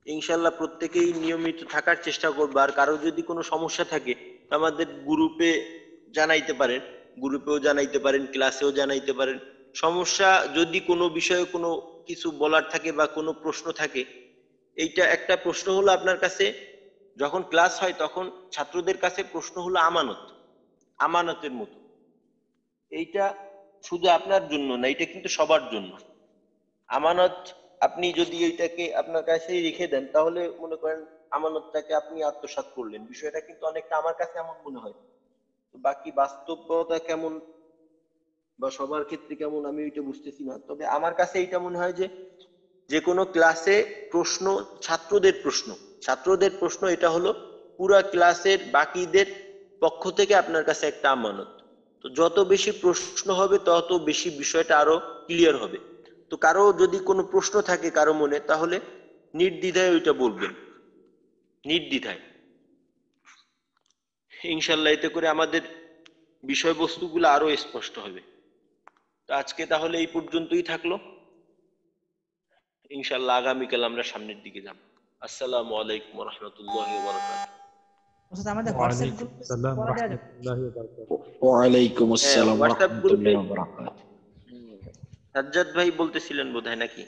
ইনশাআল্লাহ প্রত্যেকেই নিয়মিত থাকার চেষ্টা করবো। আর কারো যদি কোনো সমস্যা থাকে আমাদের গ্রুপে জানাইতে পারেন, গ্রুপেও জানাইতে পারেন, ক্লাসেও জানাইতে পারেন। সমস্যা যদি কোনো বিষয়ে কোনো কিছু বলার থাকে বা কোনো প্রশ্ন থাকে, এইটা একটা প্রশ্ন হলো আপনার কাছে যখন ক্লাস হয় তখন ছাত্রদের কাছে প্রশ্ন হলো আমানত, আমানতের মতো। এইটা শুধু আপনার জন্য না, এটা কিন্তু সবার জন্য আমানত। আপনি যদি এইটাকে আপনার কাছেই রেখে দেন তাহলে মনে করেন আমানতটাকে আপনি আত্মসাৎ করলেন। বিষয়টা কিন্তু অনেকটা আমার কাছে এমন মনে হয়। তো বাকি বাস্তবতা কেমন বা সবার ক্ষেত্রে কেমন আমি ওইটা বুঝতেছি না, তবে আমার কাছে এইটা মনে হয় যে যে কোনো ক্লাসে প্রশ্ন, ছাত্রদের প্রশ্ন এটা হলো পুরা ক্লাসের বাকিদের পক্ষ থেকে আপনার কাছে একটা আমানত। তো যত বেশি প্রশ্ন হবে তত বেশি বিষয়টা আরো ক্লিয়ার হবে। তো কারো যদি কোনো প্রশ্ন থাকে কারো মনে, তাহলে নির্দ্বিধায় ওইটা বলবেন, নির্দ্বিধায় ইনশাল্লাহ। এতে করে আমাদের বিষয়বস্তুগুলো আরো স্পষ্ট হবে। তো আজকে তাহলে এই পর্যন্তই থাকলো। ইনশাল্লাহ আগামীকাল আমরা সামনের দিকে যাব। আসসালামু আলাইকুম ওয়া রাহমাতুল্লাহি ওয়া বারাকাতুহু। ওস্তাদ আমাদের হোয়াটসঅ্যাপ ওয়ালাইকুম গ্রুপে আসসালাম পড়া দেওয়া যাবে? রহমতুল্লাহি ওয়া বারাকাতুহু। ওয়ালাইকুম আসসালাম ওয়া হোয়াটসঅ্যাপ গ্রুপে রাহমাতুল্লাহি ওয়া বারাকাতুহু। সাজ্জাদ ভাই বলতেছিলেন বোধহয় নাকি?